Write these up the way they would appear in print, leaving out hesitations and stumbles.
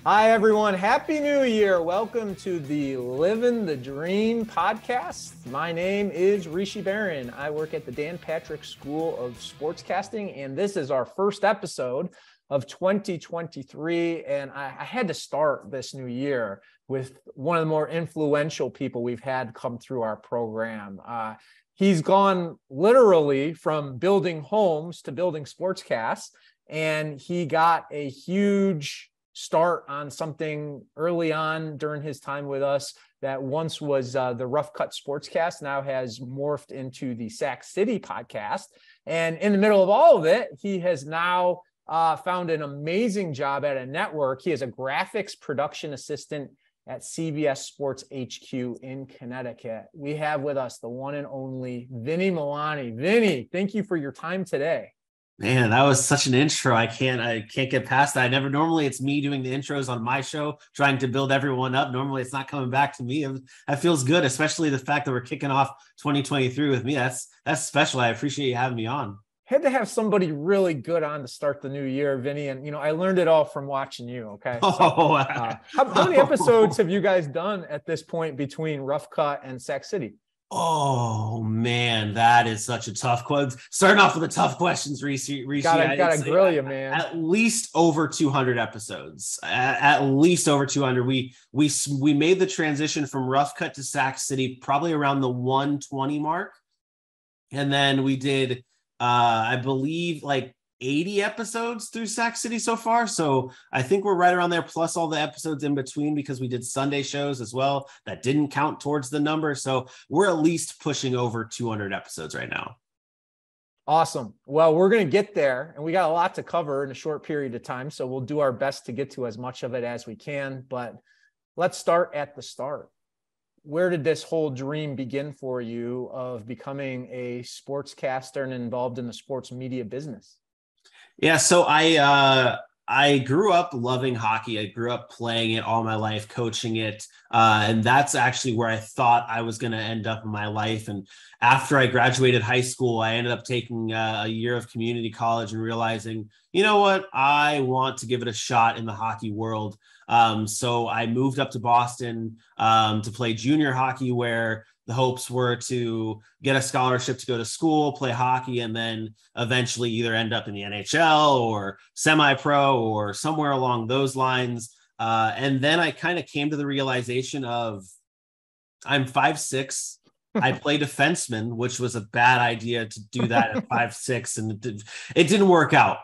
Hi, everyone. Happy New Year. Welcome to the Livin The Dream podcast. My name is Rishi Barran. I work at the Dan Patrick School of Sportscasting, and this is our first episode of 2023. And I had to start this new year with one of the more influential people we've had come through our program. He's gone literally from building homes to building sportscasts, and he got a huge start on something early on during his time with us that once was the Rough Cut Sportscast, now has morphed into the Sac City podcast. And in the middle of all of it, he has now found an amazing job at a network. He is a graphics production assistant at CBS Sports HQ in Connecticut. We have with us the one and only Vinny Milani. Vinny, thank you for your time today. Man, that was such an intro. I can't get past that. Normally it's me doing the intros on my show, trying to build everyone up. Normally it's not coming back to me. That feels good, especially the fact that we're kicking off 2023 with me. That's special. I appreciate you having me on. Had to have somebody really good on to start the new year, Vinny. And, I learned it all from watching you. Okay. How many episodes have you guys done at this point between Rough Cut and Sac City? Oh man, that is such a tough question. Starting off with the tough questions, Rishi. Gotta grill you, man. At least over 200 episodes. At least over 200. We made the transition from Rough Cut to Sac City probably around the 120 mark, and then we did, I believe, like 80 episodes through Sac City so far. So I think we're right around there, plus all the episodes in between, because we did Sunday shows as well. That didn't count towards the number. So we're at least pushing over 200 episodes right now. Awesome. Well, we're going to get there, and we got a lot to cover in a short period of time. So we'll do our best to get to as much of it as we can. But let's start at the start. Where did this whole dream begin for you of becoming a sportscaster and involved in the sports media business? Yeah, so I grew up loving hockey. I grew up playing it all my life, coaching it, and that's actually where I thought I was going to end up in my life. And after I graduated high school, I ended up taking a year of community college and realizing, you know what, I want to give it a shot in the hockey world. So I moved up to Boston to play junior hockey, where the hopes were to get a scholarship to go to school, play hockey, and then eventually either end up in the NHL or semi-pro or somewhere along those lines. And then I kind of came to the realization of I'm 5'6". I play defenseman, which was a bad idea to do that at 5'6", and it didn't work out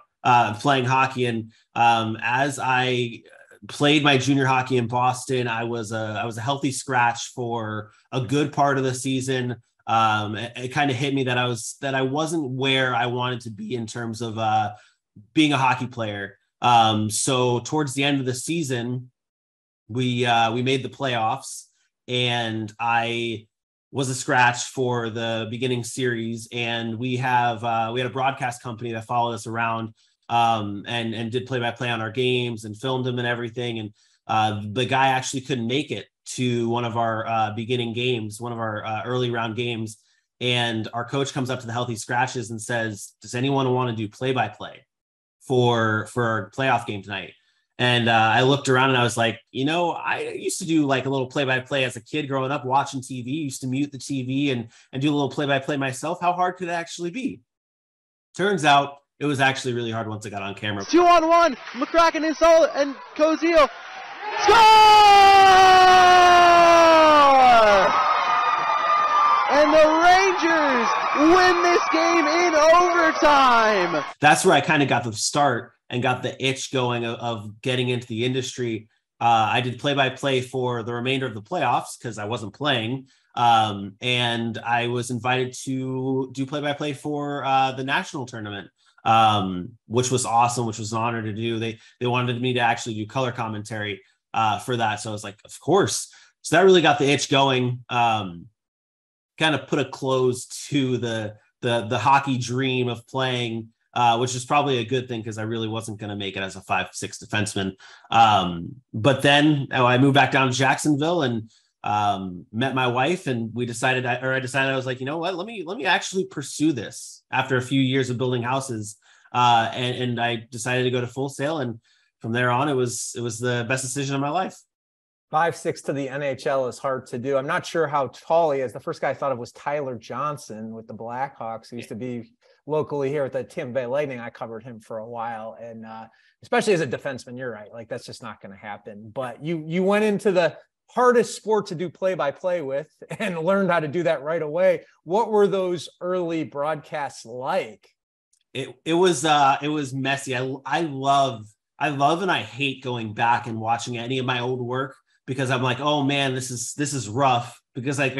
playing hockey. And as I played my junior hockey in Boston, I was a healthy scratch for a good part of the season. It kind of hit me that I wasn't where I wanted to be in terms of being a hockey player. So towards the end of the season, we made the playoffs, and I was a scratch for the beginning series. And we had a broadcast company that followed us around and did play-by-play on our games and filmed them and everything. And the guy actually couldn't make it to one of our beginning games, one of our early round games. And our coach comes up to the healthy scratches and says, does anyone want to do play-by-play for our playoff game tonight? And I looked around and I was like, I used to do like a little play-by-play as a kid growing up, watching TV, used to mute the TV and do a little play-by-play myself. How hard could it actually be? Turns out it was actually really hard once I got on camera. 2-on-1, McCracken is solid, and Cozio score! And the Rangers win this game in overtime. That's where I kind of got the start and got the itch going of getting into the industry. I did play-by-play for the remainder of the playoffs because I wasn't playing. And I was invited to do play-by-play for the national tournament. Which was awesome, which was an honor to do. They wanted me to actually do color commentary for that. So I was like, of course. So that really got the itch going, kind of put a close to the hockey dream of playing, which is probably a good thing because I really wasn't going to make it as a 5'6" defenseman. But then I moved back down to Jacksonville and met my wife, and I decided I was like, you know what, let me actually pursue this after a few years of building houses. And I decided to go to Full Sail. And from there on, it was the best decision of my life. 5'6" to the NHL is hard to do. I'm not sure how tall he is. The first guy I thought of was Tyler Johnson with the Blackhawks. He used to be locally here at the Tampa Bay Lightning. I covered him for a while. And especially as a defenseman, you're right. Like, that's just not going to happen. But you went into the hardest sport to do play-by-play with and learned how to do that right away. What were those early broadcasts like? It was messy. I love and I hate going back and watching any of my old work, because I'm like, oh man, this is rough, because like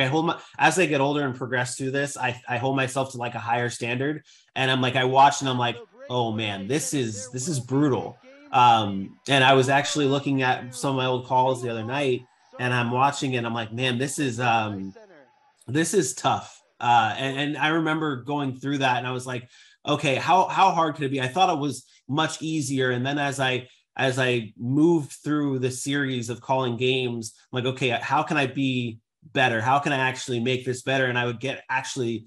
as I get older and progress through this, I hold myself to like a higher standard. And I'm like, I watch and I'm like, oh man, this is brutal. And I was actually looking at some of my old calls the other night, and I'm watching it. And I'm like, man, this is tough. And I remember going through that, and I was like, okay, how hard could it be? I thought it was much easier. And then as I moved through the series of calling games, I'm like, okay, how can I be better? How can I actually make this better? And I would get actually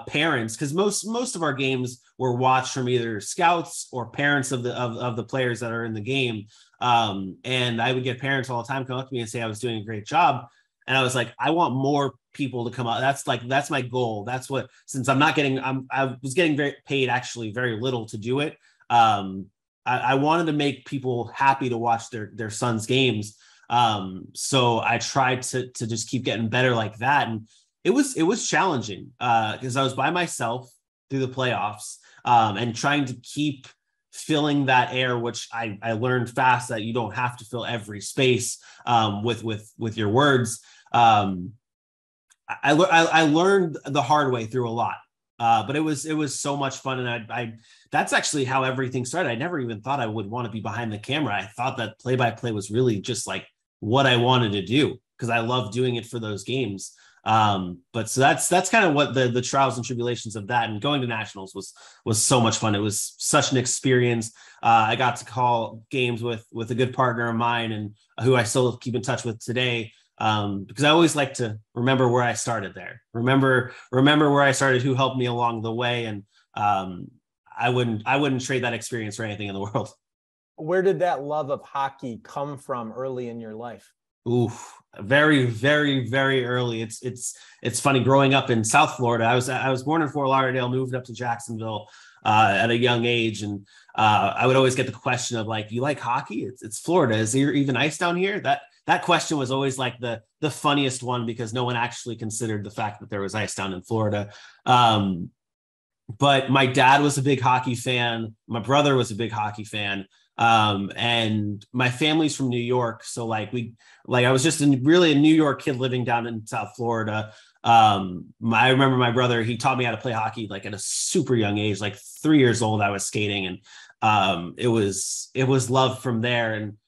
parents, because most of our games were watched from either scouts or parents of the players that are in the game. And I would get parents all the time come up to me and say I was doing a great job. And I was like, I want more people to come out. That's my goal. That's what, since I was getting paid actually very little to do it. I wanted to make people happy to watch their son's games. So I tried to just keep getting better like that. And it was challenging because I was by myself through the playoffs and trying to keep filling that air, which I learned fast that you don't have to fill every space with your words. I learned the hard way through a lot. But it was so much fun. And I that's actually how everything started. I never even thought I would want to be behind the camera. I thought that play-by-play was really just like what I wanted to do, because I love doing it for those games. But so that's kind of what the trials and tribulations of that, and going to nationals was so much fun. It was such an experience. I got to call games with a good partner of mine, and who I still keep in touch with today. Because I always like to remember where I started there. Remember where I started, who helped me along the way. And I wouldn't trade that experience for anything in the world. Where did that love of hockey come from early in your life? Oof, very, very, very early. It's funny, growing up in South Florida. I was born in Fort Lauderdale, moved up to Jacksonville at a young age. And I would always get the question of like, you like hockey? It's Florida. Is there even ice down here? That question was always like the funniest one, because no one actually considered the fact that there was ice down in Florida. But my dad was a big hockey fan. My brother was a big hockey fan. And my family's from New York. So I was just really a New York kid living down in South Florida. I remember my brother, he taught me how to play hockey, like at a super young age, like 3 years old, I was skating, and it was love from there. And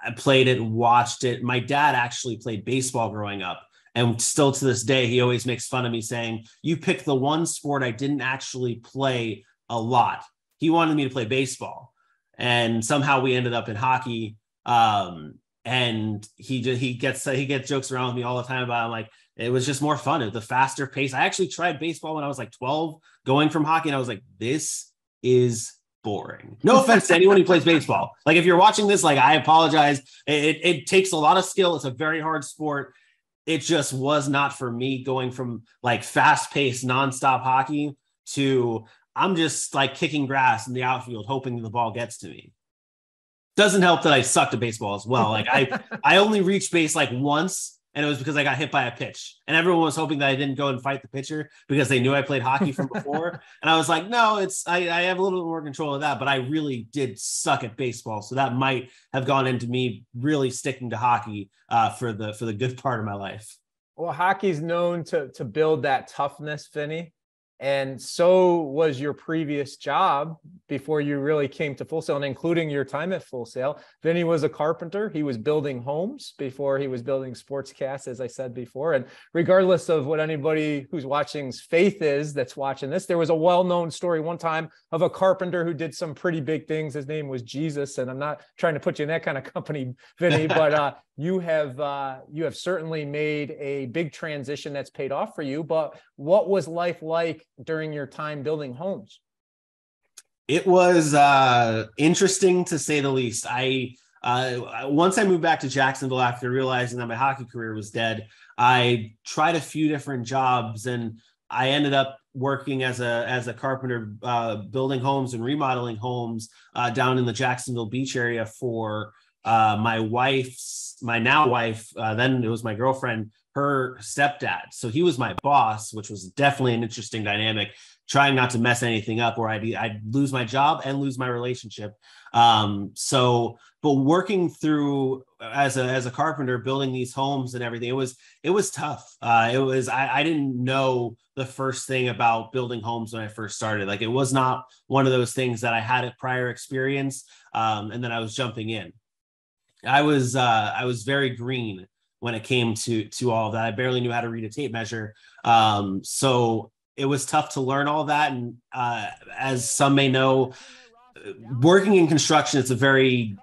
I played it, watched it. My dad actually played baseball growing up. And still to this day, he always makes fun of me saying, you picked the one sport I didn't actually play a lot. He wanted me to play baseball. And somehow we ended up in hockey. And he gets jokes around with me all the time about it. Like, it was just more fun. The faster pace. I actually tried baseball when I was like 12, going from hockey. And I was like, this is boring. No offense to anyone who plays baseball. Like, if you're watching this, like, I apologize. It takes a lot of skill. It's a very hard sport. It just was not for me, going from like fast-paced nonstop hockey to I'm just like kicking grass in the outfield, hoping the ball gets to me. Doesn't help that I sucked at baseball as well. Like I only reached base like once, and it was because I got hit by a pitch, and everyone was hoping that I didn't go and fight the pitcher because they knew I played hockey from before. And I was like, no, I have a little bit more control of that, but I really did suck at baseball. So that might have gone into me really sticking to hockey for the good part of my life. Well, hockey's known to build that toughness, Vinny. And so was your previous job before you really came to Full Sail, and including your time at Full Sail. Vinny was a carpenter. He was building homes before he was building Sportscast, as I said before. And regardless of what anybody who's watching's faith is that's watching this, there was a well-known story one time of a carpenter who did some pretty big things. His name was Jesus. And I'm not trying to put you in that kind of company, Vinny, but you have certainly made a big transition that's paid off for you. But what was life like during your time building homes? It was interesting to say the least. Once I moved back to Jacksonville after realizing that my hockey career was dead, I tried a few different jobs, and I ended up working as a carpenter, building homes and remodeling homes down in the Jacksonville Beach area for my now wife, then it was my girlfriend, her stepdad. So he was my boss, which was definitely an interesting dynamic, trying not to mess anything up where I'd lose my job and lose my relationship. But working through as a carpenter, building these homes and everything, it was tough. I didn't know the first thing about building homes when I first started. Like, it was not one of those things that I had a prior experience. And then I was jumping in. I was very green when it came to all of that. I barely knew how to read a tape measure. So it was tough to learn all that. And as some may know, working in construction, it's a very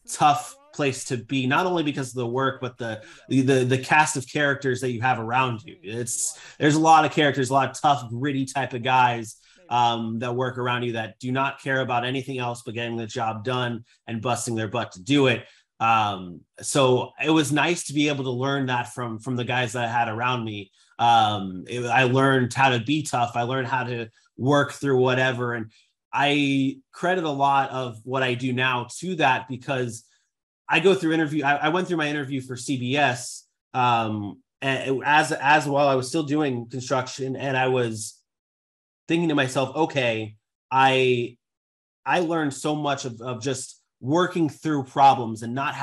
tough place to be, not only because of the work, but the cast of characters that you have around you. There's a lot of characters, a lot of tough, gritty type of guys that work around you that do not care about anything else but getting the job done and busting their butt to do it. So it was nice to be able to learn that from the guys that I had around me. I learned how to be tough. I learned how to work through whatever. And I credit a lot of what I do now to that, because I go through I went through my interview for CBS, and as while I was still doing construction, and I was thinking to myself, okay, I learned so much of just working through problems and not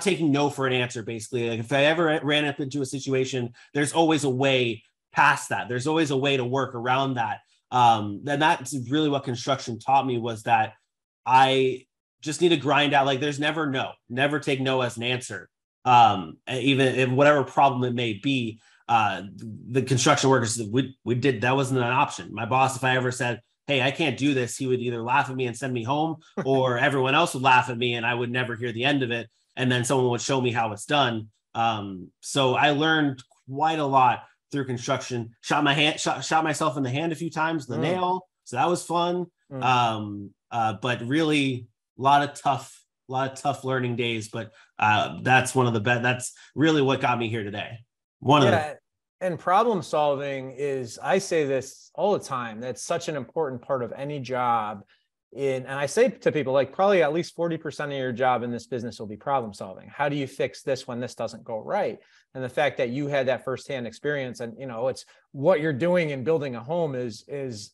taking no for an answer. Basically, like, if I ever ran up into a situation, there's always a way past that. There's always a way to work around that. And that's really what construction taught me, was that I just need to grind out. Like, there's never take no as an answer. Even if whatever problem it may be, the construction workers, that wasn't an option. My boss, if I ever said, hey, I can't do this, he would either laugh at me and send me home, or everyone else would laugh at me and I would never hear the end of it. And then someone would show me how it's done. So I learned quite a lot through construction. Shot myself in the hand a few times, the nail. So that was fun. But really a lot of tough learning days. But that's one of the best. That's really what got me here today. And problem solving is, I say this all the time, that's such an important part of any job. And I say to people, like, probably at least 40% of your job in this business will be problem solving. How do you fix this when this doesn't go right? And the fact that you had that firsthand experience, and, it's what you're doing in building a home is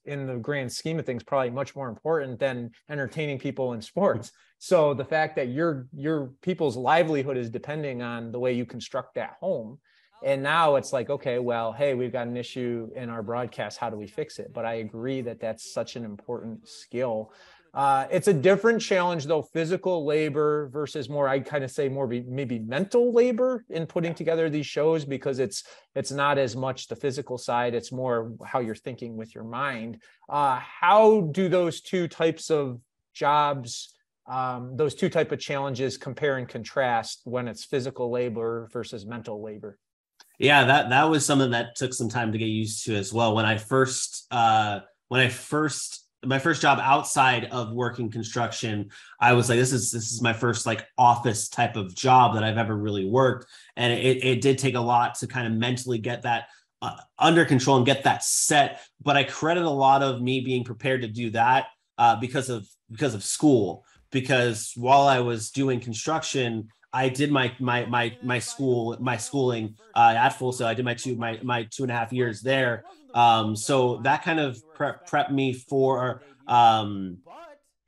in the grand scheme of things, probably much more important than entertaining people in sports. So the fact that your people's livelihood is depending on the way you construct that home. And now it's like, okay, well, hey, we've got an issue in our broadcast. How do we fix it? But I agree that that's such an important skill. It's a different challenge, though, physical labor versus more, I kind of say more maybe mental labor in putting together these shows, because it's not as much the physical side. It's more how you're thinking with your mind. How do those two types of jobs, those two type of challenges compare and contrast when it's physical labor versus mental labor? Yeah, that was something that took some time to get used to as well. My first job outside of working construction, I was like, this is my first like office type of job that I've ever really worked. And it did take a lot to kind of mentally get that under control and get that set. But I credit a lot of me being prepared to do that because of school. Because while I was doing construction, I did my schooling at Full Sail. I did my 2.5 years there. So that kind of prepped me for, I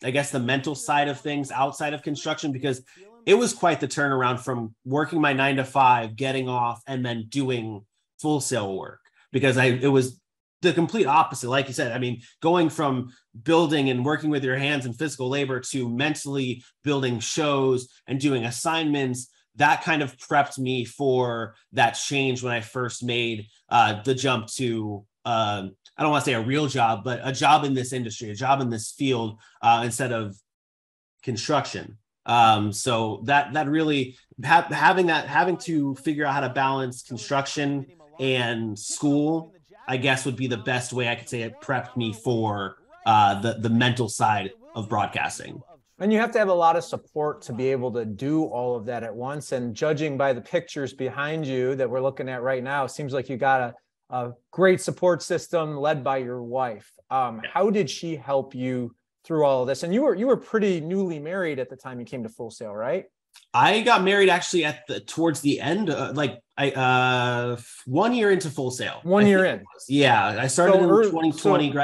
guess, the mental side of things outside of construction, because it was quite the turnaround from working my 9 to 5, getting off, and then doing Full Sail work, because it was the complete opposite. Like you said, I mean, going from building and working with your hands and physical labor to mentally building shows and doing assignments, that kind of prepped me for that change when I first made the jump to, I don't want to say a real job, but a job in this industry, a job in this field instead of construction. So that really having to figure out how to balance construction and school, I guess, would be the best way I could say it prepped me for the mental side of broadcasting. And you have to have a lot of support to be able to do all of that at once. And judging by the pictures behind you that we're looking at right now, it seems like you got a great support system led by your wife. How did she help you through all of this? And you were pretty newly married at the time you came to Full Sail, right? I got married actually towards the end, 1 year into Full Sail. 1 year in. Yeah, I started in 2020. It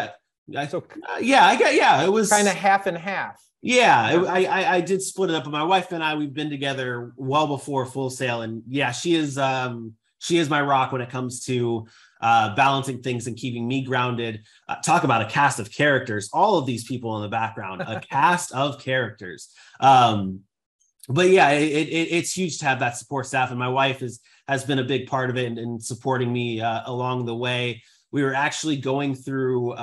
was kind of half and half. Yeah, I did split it up, but my wife and I, we've been together well before Full Sail, and yeah, she is my rock when it comes to balancing things and keeping me grounded. Talk about a cast of characters, all of these people in the background, a cast of characters. But yeah, it's huge to have that support staff, and my wife has been a big part of it and supporting me along the way. We were actually going through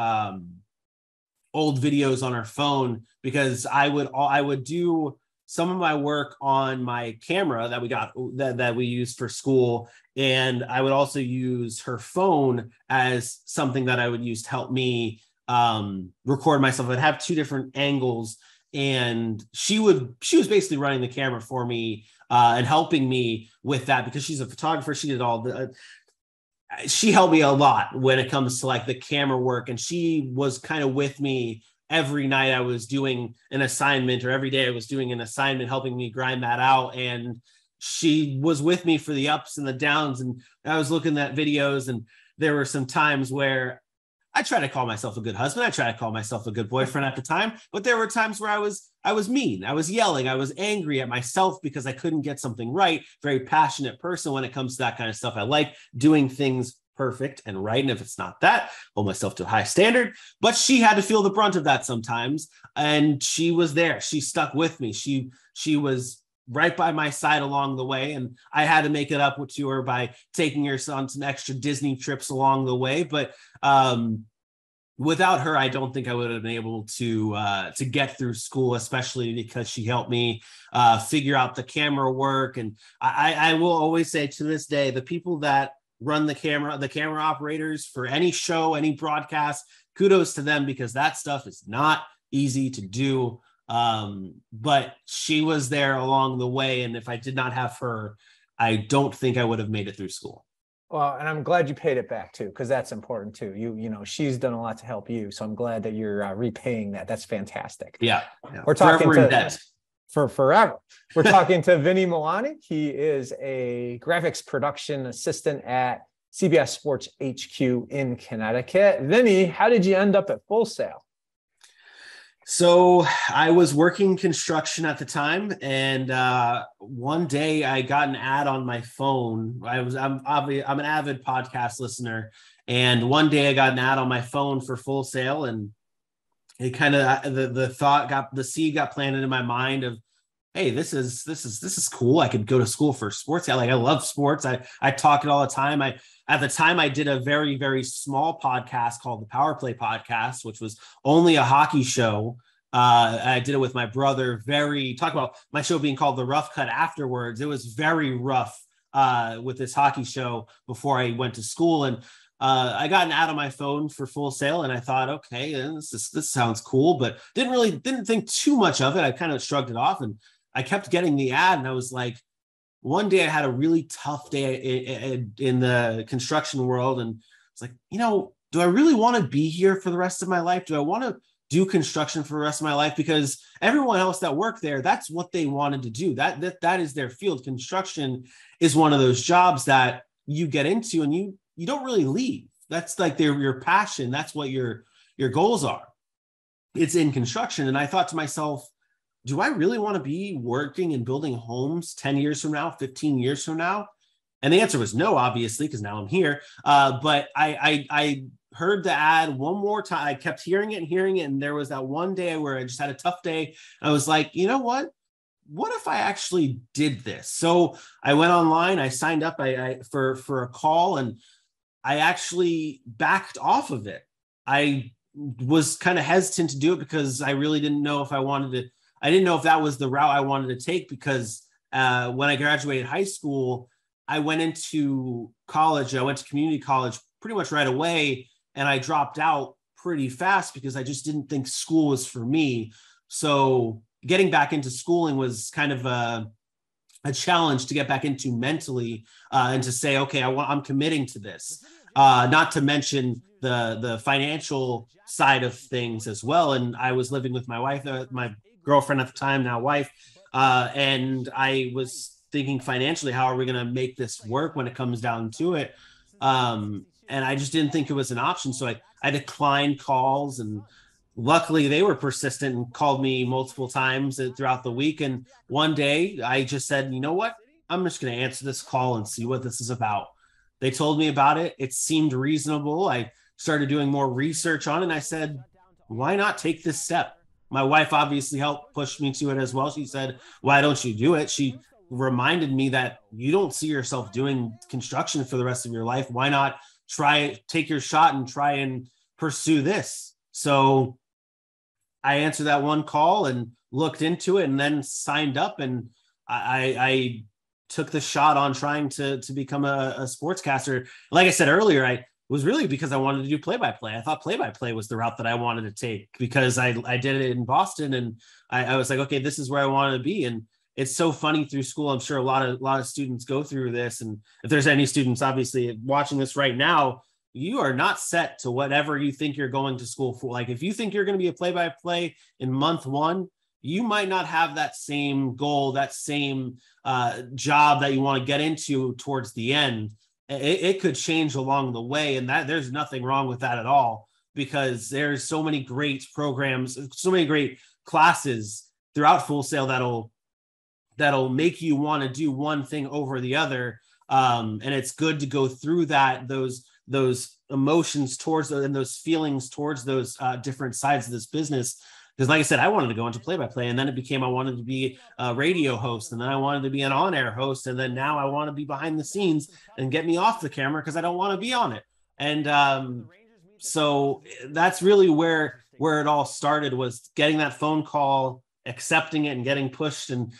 old videos on our phone because I would do some of my work on my camera that we got that we used for school, and I would also use her phone as something that I would use to help me record myself. I'd have two different angles, and she was basically running the camera for me and helping me with that because she's a photographer. She did all the she helped me a lot when it comes to like the camera work, and she was kind of with me every night I was doing an assignment, or every day I was doing an assignment, helping me grind that out. And she was with me for the ups and the downs. And I was looking at videos, and there were some times where I try to call myself a good husband. I try to call myself a good boyfriend at the time, but there were times where I was mean. I was yelling. I was angry at myself because I couldn't get something right. Very passionate person when it comes to that kind of stuff. I like doing things perfect and right. And if it's not that, hold myself to a high standard. But she had to feel the brunt of that sometimes. And she was there. She stuck with me. She was right by my side along the way. And I had to make it up to her by taking her on some extra Disney trips along the way. But without her, I don't think I would have been able to get through school, especially because she helped me figure out the camera work. And I will always say to this day, the people that run the camera operators for any show, any broadcast, kudos to them, because that stuff is not easy to do. But she was there along the way. And if I did not have her, I don't think I would have made it through school. Well, and I'm glad you paid it back too, because that's important too. You know, she's done a lot to help you. So I'm glad that you're repaying that. That's fantastic. Yeah. We're talking forever in debt. For forever. We're talking to Vinny Milani. He is a graphics production assistant at CBS Sports HQ in Connecticut. Vinny, how did you end up at Full Sail? So I was working construction at the time, and one day I got an ad on my phone. I'm an avid podcast listener, and one day I got an ad on my phone for Full Sail, and it kind of the seed got planted in my mind of, hey, this is cool. I could go to school for sports. I love sports. I talk it all the time. At the time, I did a very, very small podcast called the Power Play Podcast, which was only a hockey show. I did it with my brother. Talk about my show being called the Rough Cut afterwards. It was very rough with this hockey show before I went to school. And I got an ad on my phone for Full Sail, and I thought, okay, this sounds cool, but didn't think too much of it. I kind of shrugged it off, and I kept getting the ad, and I was like, one day I had a really tough day in the construction world. And it's like, do I really want to be here for the rest of my life? Do I want to do construction for the rest of my life? Because everyone else that worked there, that's what they wanted to do. That is their field. Construction is one of those jobs that you get into and you don't really leave. That's like your passion. That's what your goals are. It's in construction. And I thought to myself, do I really want to be working and building homes 10 years from now, 15 years from now? And the answer was no, obviously, because now I'm here. But I heard the ad one more time. I kept hearing it. And there was that one day where I just had a tough day. I was like, you know what? What if I actually did this? So I went online, I signed up for a call, and I actually backed off of it. I was kind of hesitant to do it because I really didn't know if I didn't know if that was the route I wanted to take, because when I graduated high school, I went into college. I went to community college pretty much right away, and I dropped out pretty fast because I just didn't think school was for me. So getting back into schooling was kind of a challenge to get back into mentally, and to say, okay, I'm committing to this. Not to mention the financial side of things as well. And I was living with my wife, my girlfriend at the time, now wife, and I was thinking financially, how are we going to make this work when it comes down to it? And I just didn't think it was an option. So I declined calls, and luckily they were persistent and called me multiple times throughout the week. And one day I just said, you know what, I'm just going to answer this call and see what this is about. They told me about it. It seemed reasonable. I started doing more research on it, and I said, why not take this step? My wife obviously helped push me to it as well. She said, why don't you do it? She reminded me that you don't see yourself doing construction for the rest of your life. Why not take your shot and try and pursue this? So I answered that one call and looked into it, and then signed up, and I took the shot on trying to become a sportscaster. Like I said earlier, I was really because I wanted to do play-by-play. I thought play-by-play was the route that I wanted to take because I did it in Boston, and I was like, okay, this is where I wanted to be. And it's so funny through school. I'm sure a lot of students go through this. And if there's any students obviously watching this right now, you are not set to whatever you think you're going to school for. Like if you think you're going to be a play-by-play in month one, you might not have that same goal, that same job that you want to get into towards the end. It could change along the way, and that there's nothing wrong with that at all, because there's so many great programs, so many great classes throughout Full Sail that'll make you want to do one thing over the other. And it's good to go through those emotions towards those, and those feelings towards those different sides of this business. Because like I said, I wanted to go into play-by-play, and then it became I wanted to be a radio host, and then I wanted to be an on-air host, and then now I want to be behind the scenes and get me off the camera because I don't want to be on it. And so that's really where it all started, was getting that phone call, accepting it, and getting pushed and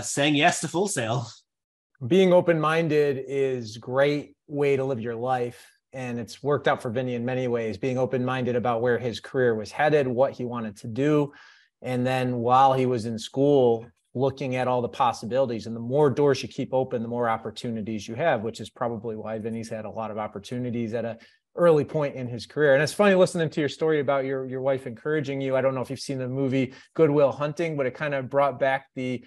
saying yes to Full Sail. Being open-minded is a great way to live your life. And it's worked out for Vinny in many ways, being open-minded about where his career was headed, what he wanted to do. And then while he was in school, looking at all the possibilities, and the more doors you keep open, the more opportunities you have, which is probably why Vinny's had a lot of opportunities at an early point in his career. And it's funny listening to your story about your wife encouraging you. I don't know if you've seen the movie Good Will Hunting, but it kind of brought back the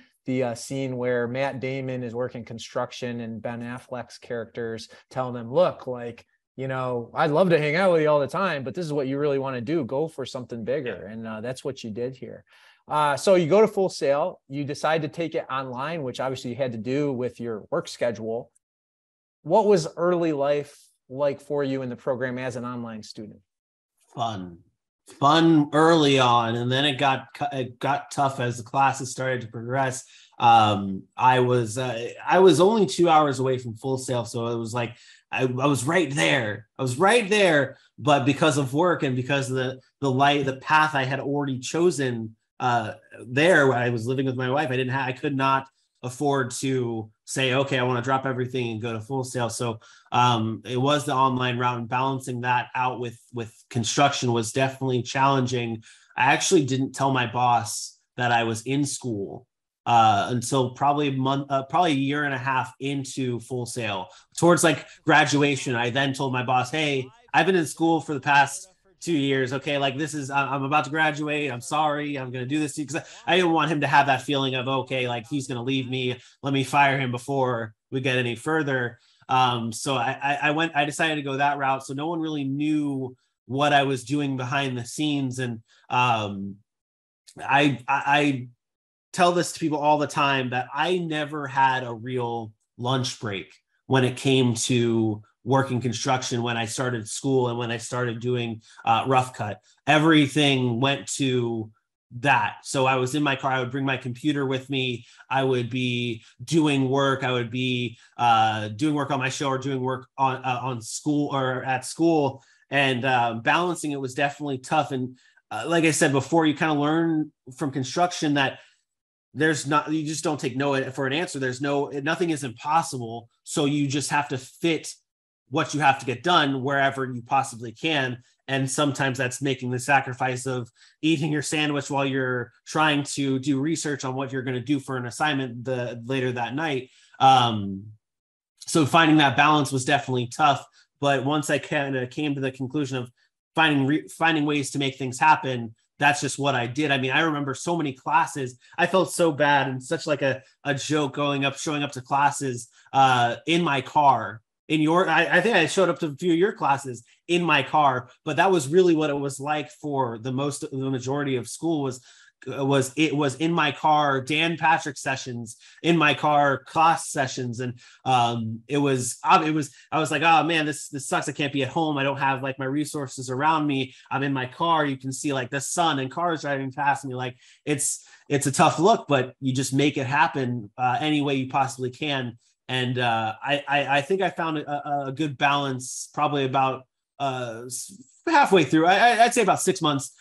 scene where Matt Damon is working construction and Ben Affleck's characters telling him, look, like, you know, I'd love to hang out with you all the time, but this is what you really want to do. Go for something bigger. And that's what you did here. So you go to Full Sail, you decide to take it online, which obviously you had to do with your work schedule. What was early life like for you in the program as an online student? Fun early on. And then it got tough as the classes started to progress. I was only 2 hours away from Full Sail. So it was like, I was right there. But because of work and because of the path I had already chosen there, where I was living with my wife, I could not afford to say, okay, I want to drop everything and go to Full Sail. So it was the online route, and balancing that out with construction was definitely challenging. I actually didn't tell my boss that I was in school until probably a year and a half into Full Sail. Towards like graduation, I then told my boss, hey, I've been in school for the past 2 years. Okay, like this is, I'm about to graduate. I'm sorry. I'm going to do this because I didn't want him to have that feeling of, okay, like he's going to leave me. Let me fire him before we get any further. So I decided to go that route. So no one really knew what I was doing behind the scenes. And I tell this to people all the time that I never had a real lunch break when it came to working construction. When I started school and when I started doing Rough Cut, everything went to that. So I was in my car, I would bring my computer with me. I would be doing work. I would be doing work on my show or doing work on school or at school, and balancing it was definitely tough. And like I said before, you kind of learn from construction that you just don't take no for an answer. Nothing is impossible. So you just have to fit what you have to get done wherever you possibly can. And sometimes that's making the sacrifice of eating your sandwich while you're trying to do research on what you're going to do for an assignment later that night. So finding that balance was definitely tough. But once I kind of came to the conclusion of finding ways to make things happen, that's just what I did. I mean, I remember so many classes. I felt so bad and such like a joke showing up to classes in my car. I think I showed up to a few of your classes in my car, but that was really what it was like for the majority of school was in my car, Dan Patrick sessions in my car, class sessions. And I was like, oh man, this sucks. I can't be at home. I don't have like my resources around me. I'm in my car. You can see like the sun and cars driving past me. Like it's a tough look, but you just make it happen any way you possibly can. And I think I found a good balance probably about halfway through. I'd say about 6 months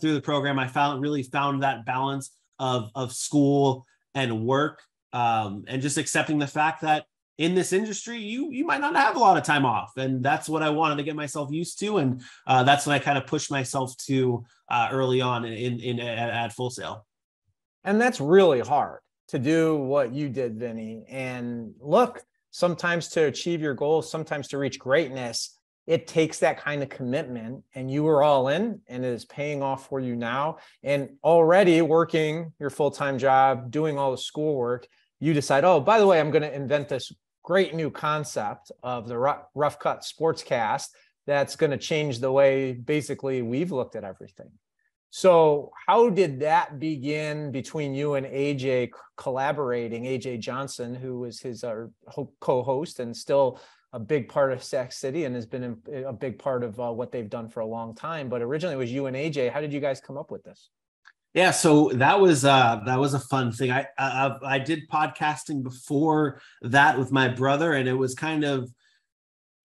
through the program. I really found that balance of school and work, and just accepting the fact that in this industry, you might not have a lot of time off. And that's what I wanted to get myself used to. And that's what I kind of pushed myself to early on at Full Sail. And that's really hard to do what you did, Vinny. And look, sometimes to achieve your goals, sometimes to reach greatness, it takes that kind of commitment, and you were all in, and it is paying off for you now. And already working your full-time job, doing all the schoolwork, you decide, oh, by the way, I'm going to invent this great new concept of the Rough Cut Sportscast that's going to change the way basically we've looked at everything. So how did that begin between you and AJ collaborating? AJ Johnson, who was his co-host and still a big part of Sac City and has been a big part of what they've done for a long time. But originally it was you and AJ. How did you guys come up with this? Yeah, so that was a fun thing. I did podcasting before that with my brother, and it was kind of,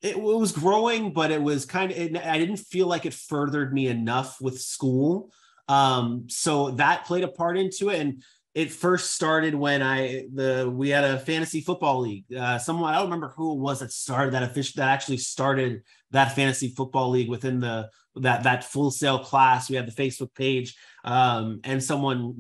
it was growing, but it was kind of, I didn't feel like it furthered me enough with school. So that played a part into it. And it first started when we had a fantasy football league. Someone, I don't remember who it was that actually started that fantasy football league within that Full Sail class. We had the Facebook page, and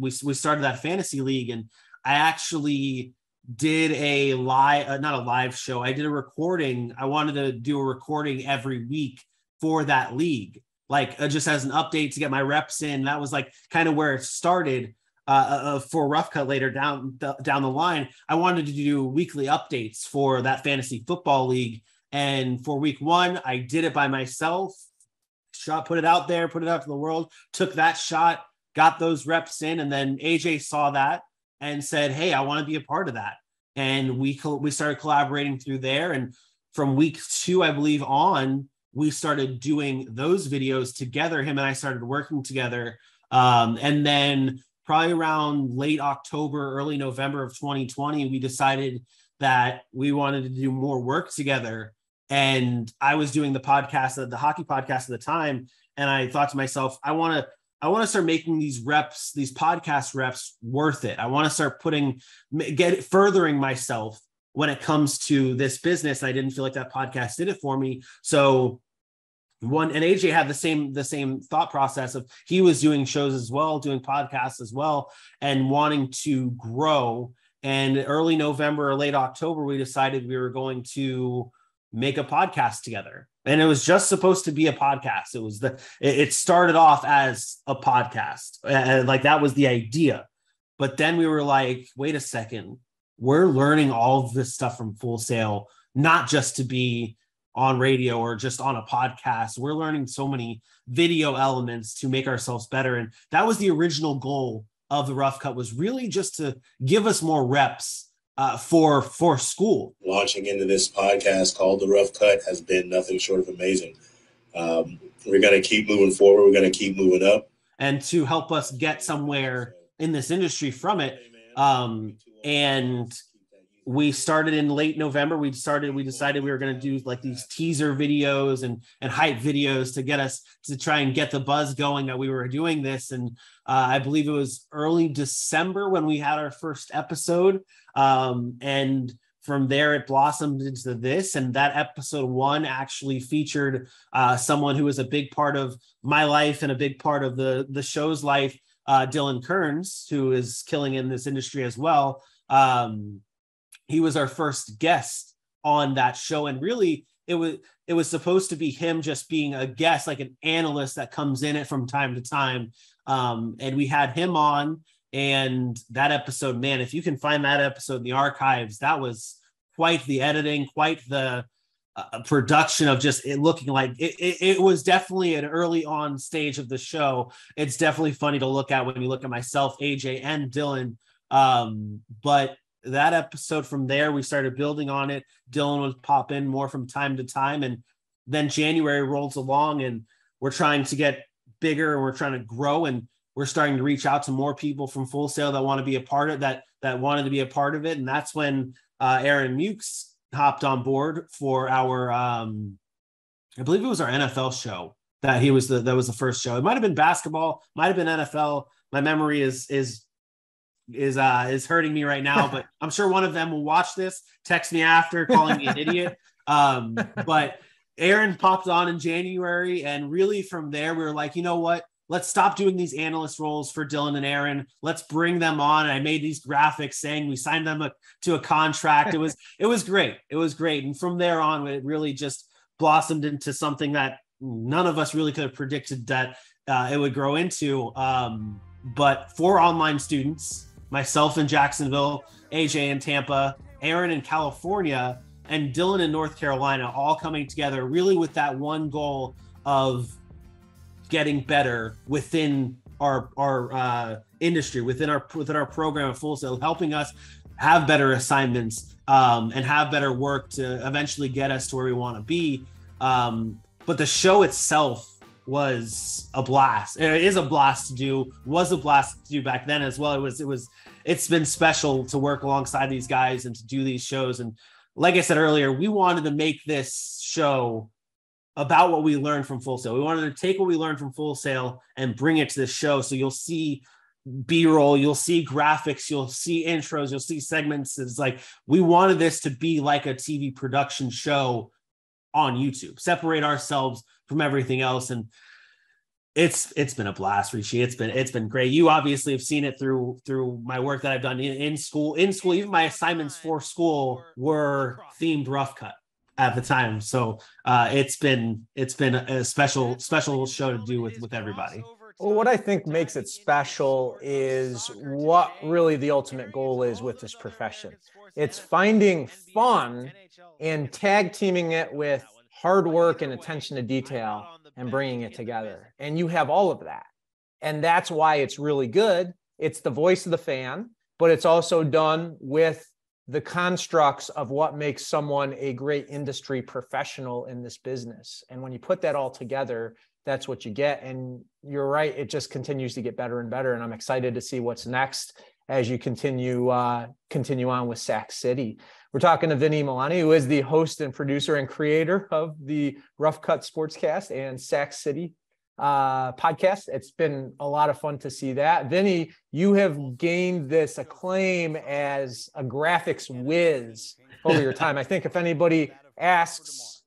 we started that fantasy league, and I actually did not a live show. I did a recording. I wanted to do a recording every week for that league, like just as an update to get my reps in. That was like kind of where it started. For Rough Cut later down the line, I wanted to do weekly updates for that fantasy football league. And for week 1, I did it by myself, put it out there, put it out to the world, took that shot, got those reps in. And then AJ saw that and said, hey, I want to be a part of that. And we started collaborating through there. And from week 2, I believe on, we started doing those videos together. Him and I started working together. And then probably around late October, early November of 2020, we decided that we wanted to do more work together. And I was doing the podcast, the hockey podcast at the time. And I thought to myself, I want to start making these podcast reps worth it. I want to start furthering myself when it comes to this business. I didn't feel like that podcast did it for me. So and AJ had the same thought process of, he was doing shows as well, doing podcasts as well, and wanting to grow. And early November or late October, we decided we were going to make a podcast together. And it was just supposed to be a podcast. It started off as a podcast. Like that was the idea. But then we were like, wait a second, we're learning all of this stuff from Full Sail, not just to be on radio or just on a podcast. We're learning so many video elements to make ourselves better. And that was the original goal of the Rough Cut, was really just to give us more reps for school. Launching into this podcast called The Rough Cut has been nothing short of amazing. We're going to keep moving forward. We're going to keep moving up. And to help us get somewhere in this industry from it. And we started in late November. We decided we were going to do like these teaser videos and hype videos to get us to try and get the buzz going that we were doing this. And I believe it was early December when we had our first episode. And from there, it blossomed into this. And that episode 1 actually featured someone who was a big part of my life and a big part of the show's life, Dylan Kearns, who is killing in this industry as well. He was our first guest on that show. And really, it was supposed to be him just being a guest, like an analyst that comes in it from time to time. And we had him on. And that episode, man, if you can find that episode in the archives, that was quite the editing, quite the production of just it looking like it was definitely an early on stage of the show. It's definitely funny to look at when you look at myself, AJ, and Dylan. But that episode, from there, we started building on it. Dylan would pop in more from time to time. And then January rolls along and we're trying to get bigger and we're trying to grow. And we're starting to reach out to more people from Full Sail that want to be a part of that wanted to be a part of it. And that's when Aaron Mukes hopped on board for our, I believe it was our NFL show that was the first show. It might've been basketball, might've been NFL. My memory is hurting me right now, but I'm sure one of them will watch this, text me after, calling me an idiot. But Aaron popped on in January. And really from there, we were like, you know what? Let's stop doing these analyst roles for Dylan and Aaron. Let's bring them on. And I made these graphics saying we signed them to a contract. It was great. It was great. And from there on, it really just blossomed into something that none of us really could have predicted that it would grow into. But 4 online students, myself in Jacksonville, AJ in Tampa, Aaron in California, and Dylan in North Carolina, all coming together really with that one goal of getting better within our industry, within our program of Full Sail, helping us have better assignments and have better work to eventually get us to where we want to be. But the show itself was a blast. It is a blast to do. Was a blast to do back then as well. It's been special to work alongside these guys and to do these shows. And like I said earlier, we wanted to make this show about what we learned from Full Sail. We wanted to take what we learned from Full Sail and bring it to this show. So you'll see B-roll, you'll see graphics, you'll see intros, you'll see segments. It's like, we wanted this to be like a TV production show on YouTube, separate ourselves from everything else. And it's been a blast, Rishi. It's been great. You obviously have seen it through my work that I've done in school. Even my assignments for school were themed Rough Cut at the time. So it's been a special show to do with everybody. Well, what I think makes it special is what really the ultimate goal is with this profession. It's finding fun and tag teaming it with hard work and attention to detail and bringing it together. And you have all of that. And that's why it's really good. It's the voice of the fan, but it's also done with the constructs of what makes someone a great industry professional in this business. And when you put that all together, that's what you get. And you're right, it just continues to get better and better. And I'm excited to see what's next as you continue on with Sac City. We're talking to Vinny Milani, who is the host and producer and creator of the Rough Cut Sportscast and Sac City podcast. It's been a lot of fun to see that. Vinny, you have gained this acclaim as a graphics whiz over your time. I think if anybody asks,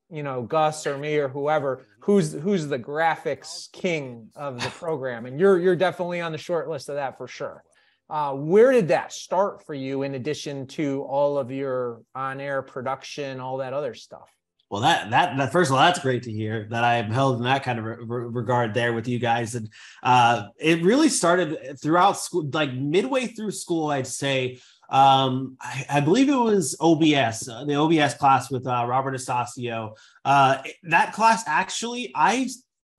Gus or me or whoever, who's the graphics king of the program, and you're definitely on the short list of that for sure. Where did that start for you, in addition to all of your on-air production, all that other stuff? Well, that first of all, that's great to hear that I'm held in that kind of regard there with you guys. And it really started throughout school, like midway through school, I'd say. I believe it was OBS, the OBS class with Robert Astasio. That class, actually, I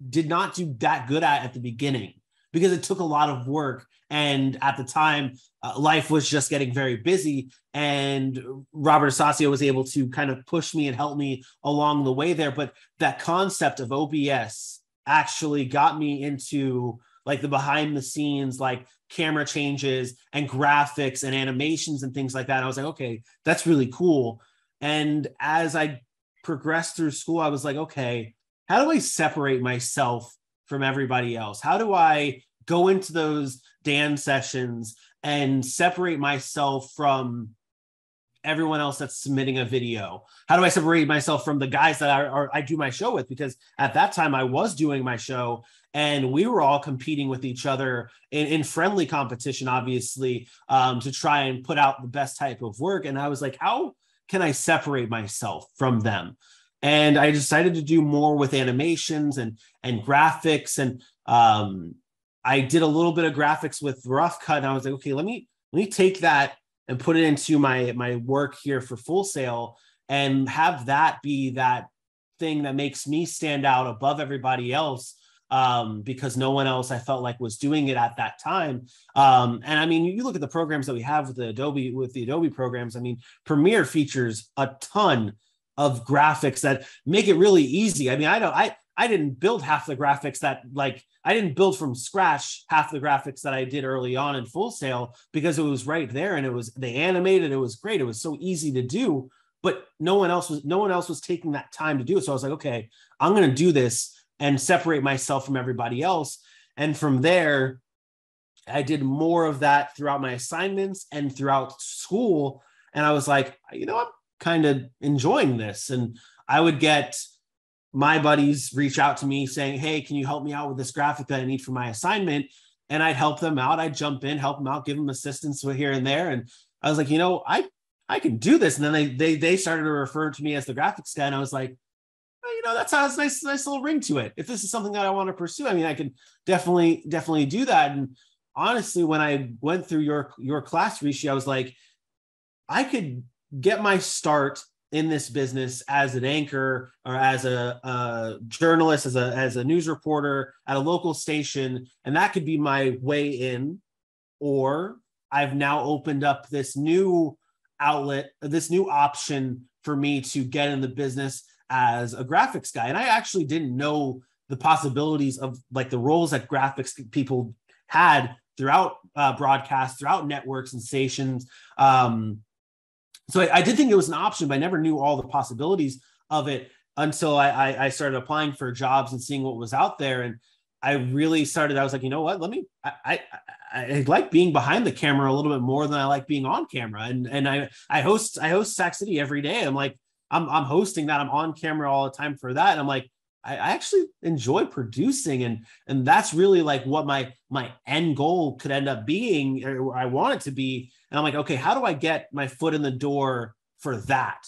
did not do that good at the beginning because it took a lot of work. And at the time, life was just getting very busy. And Robert Astasio was able to kind of push me and help me along the way there. But that concept of OBS actually got me into like the behind the scenes, like camera changes and graphics and animations and things like that. I was like, okay, that's really cool. And as I progressed through school, I was like, okay, how do I separate myself from everybody else? How do I go into those Dan sessions and separate myself from everyone else that's submitting a video? How do I separate myself from the guys that I do my show with? Because at that time I was doing my show and we were all competing with each other in friendly competition, obviously, to try and put out the best type of work. And I was like, how can I separate myself from them? And I decided to do more with animations and graphics. And I did a little bit of graphics with Rough Cut. And I was like, okay, let me take that and put it into my work here for Full Sail and have that be that thing that makes me stand out above everybody else, because no one else I felt like was doing it at that time. And I mean, you look at the programs that we have with the Adobe programs. I mean, Premiere features a ton of graphics that make it really easy. I mean, I didn't build half the graphics that I didn't build from scratch half the graphics that I did early on in Full Sail, because it was right there and they animated. It was great. It was so easy to do, but no one else was taking that time to do it. So I was like, okay, I'm going to do this and separate myself from everybody else. And from there, I did more of that throughout my assignments and throughout school. And I was like, I'm kind of enjoying this. And I would get my buddies reach out to me saying, hey, can you help me out with this graphic that I need for my assignment? And I'd help them out. I'd jump in, help them out, give them assistance here and there. And I was like, I can do this. And then they started to refer to me as the graphics guy. And I was like, that has a nice little ring to it. If this is something that I want to pursue, I mean, I could definitely do that. And honestly, when I went through your class, Rishi, I was like, I could get my start in this business as an anchor or as a journalist, as a news reporter at a local station. And that could be my way in, or I've now opened up this new outlet, this new option for me to get in the business as a graphics guy. And I actually didn't know the possibilities of like the roles that graphics people had throughout broadcasts, throughout networks and stations. So I did think it was an option, but I never knew all the possibilities of it until I started applying for jobs and seeing what was out there. And I really started, I was like, you know what, I like being behind the camera a little bit more than I like being on camera. And I host Sac City every day. I'm like, I'm hosting that. I'm on camera all the time for that. And I'm like, I actually enjoy producing. And that's really like what my end goal could end up being, or I want it to be. And I'm like, okay, how do I get my foot in the door for that?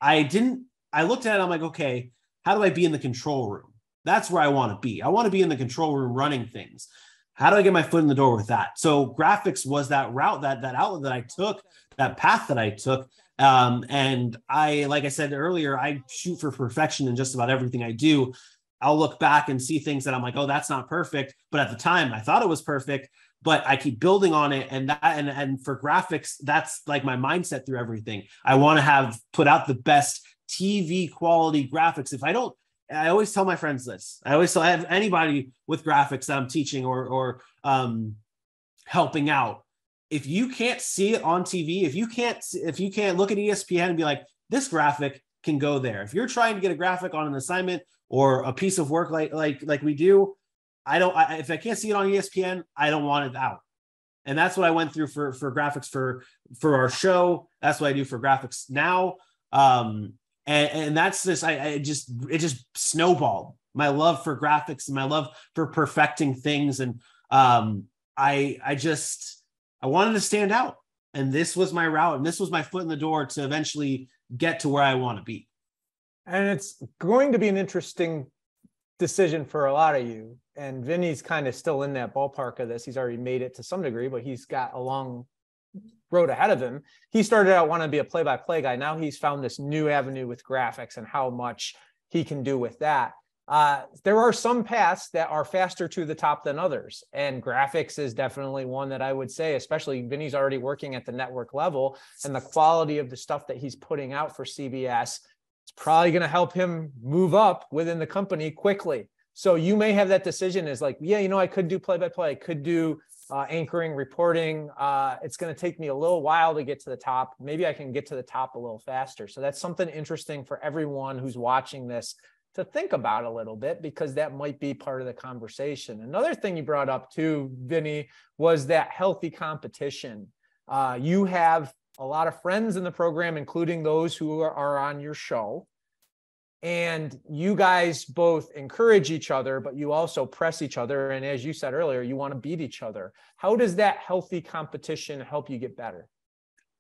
I looked at it. I'm like, okay, how do I be in the control room? That's where I want to be. I want to be in the control room running things. How do I get my foot in the door with that? So graphics was that route, that outlet that I took, that path that I took. And like I said earlier, I shoot for perfection in just about everything I do. I'll look back and see things that I'm like, oh, that's not perfect. But at the time I thought it was perfect, but I keep building on it. And for graphics, that's like my mindset through everything. I want to put out the best TV quality graphics. I always tell my friends this. I always tell anybody with graphics that I'm teaching or helping out. If you can't see it on TV, if you can't look at ESPN and be like, this graphic can go there. If you're trying to get a graphic on an assignment or a piece of work like we do, if I can't see it on ESPN, I don't want it out. And that's what I went through for graphics for our show. That's what I do for graphics now. And that's this, it just snowballed my love for graphics and my love for perfecting things. And I wanted to stand out, and this was my route, and this was my foot in the door to eventually get to where I want to be. And it's going to be an interesting decision for a lot of you. And Vinny's kind of still in that ballpark of this. He's already made it to some degree, but he's got a long road ahead of him. He started out wanting to be a play-by-play guy. Now he's found this new avenue with graphics and how much he can do with that. There are some paths that are faster to the top than others. And graphics is definitely one that I would say, especially Vinny's already working at the network level, and the quality of the stuff that he's putting out for CBS, it's probably going to help him move up within the company quickly. So you may have that decision is like, yeah, I could do play-by-play, I could do anchoring, reporting. It's going to take me a little while to get to the top. Maybe I can get to the top a little faster. So that's something interesting for everyone who's watching this to think about a little bit, because that might be part of the conversation. Another thing you brought up too, Vinny, was that healthy competition. You have a lot of friends in the program, including those who are on your show. And you guys both encourage each other, but you also press each other. And as you said earlier, you want to beat each other. How does that healthy competition help you get better?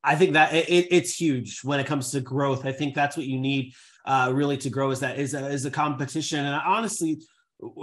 I think that it's huge when it comes to growth. I think that's what you need really to grow, is a competition. And honestly,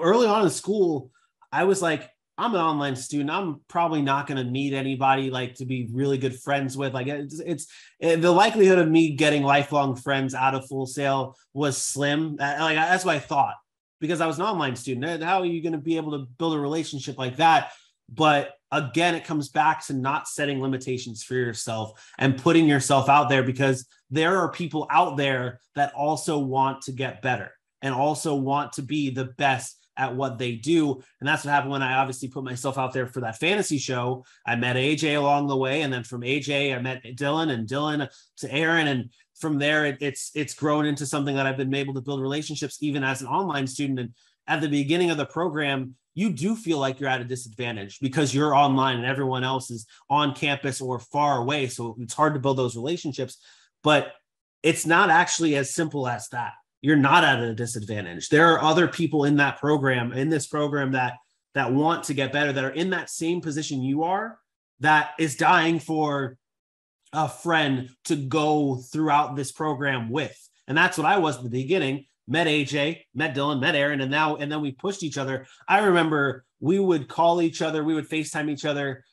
early on in school, I was like, I'm an online student. I'm probably not going to meet anybody like to be really good friends with. Like it's the likelihood of me getting lifelong friends out of Full Sail was slim. Like that's what I thought, because I was an online student. How are you going to be able to build a relationship like that? But again, it comes back to not setting limitations for yourself and putting yourself out there, because there are people out there that also want to get better and also want to be the best at what they do. And that's what happened when I obviously put myself out there for that fantasy show. I met AJ along the way. And then from AJ, I met Dylan, and Dylan to Aaron. And from there, it's grown into something that I've been able to build relationships even as an online student. And at the beginning of the program, you do feel like you're at a disadvantage because you're online and everyone else is on campus or far away. So it's hard to build those relationships, but it's not actually as simple as that. You're not at a disadvantage. There are other people in that program, in this program, that want to get better, that are in that same position you are, that is dying for a friend to go throughout this program with. And that's what I was at the beginning. Met AJ, met Dylan, met Aaron, and then we pushed each other. I remember we would call each other, we would FaceTime each other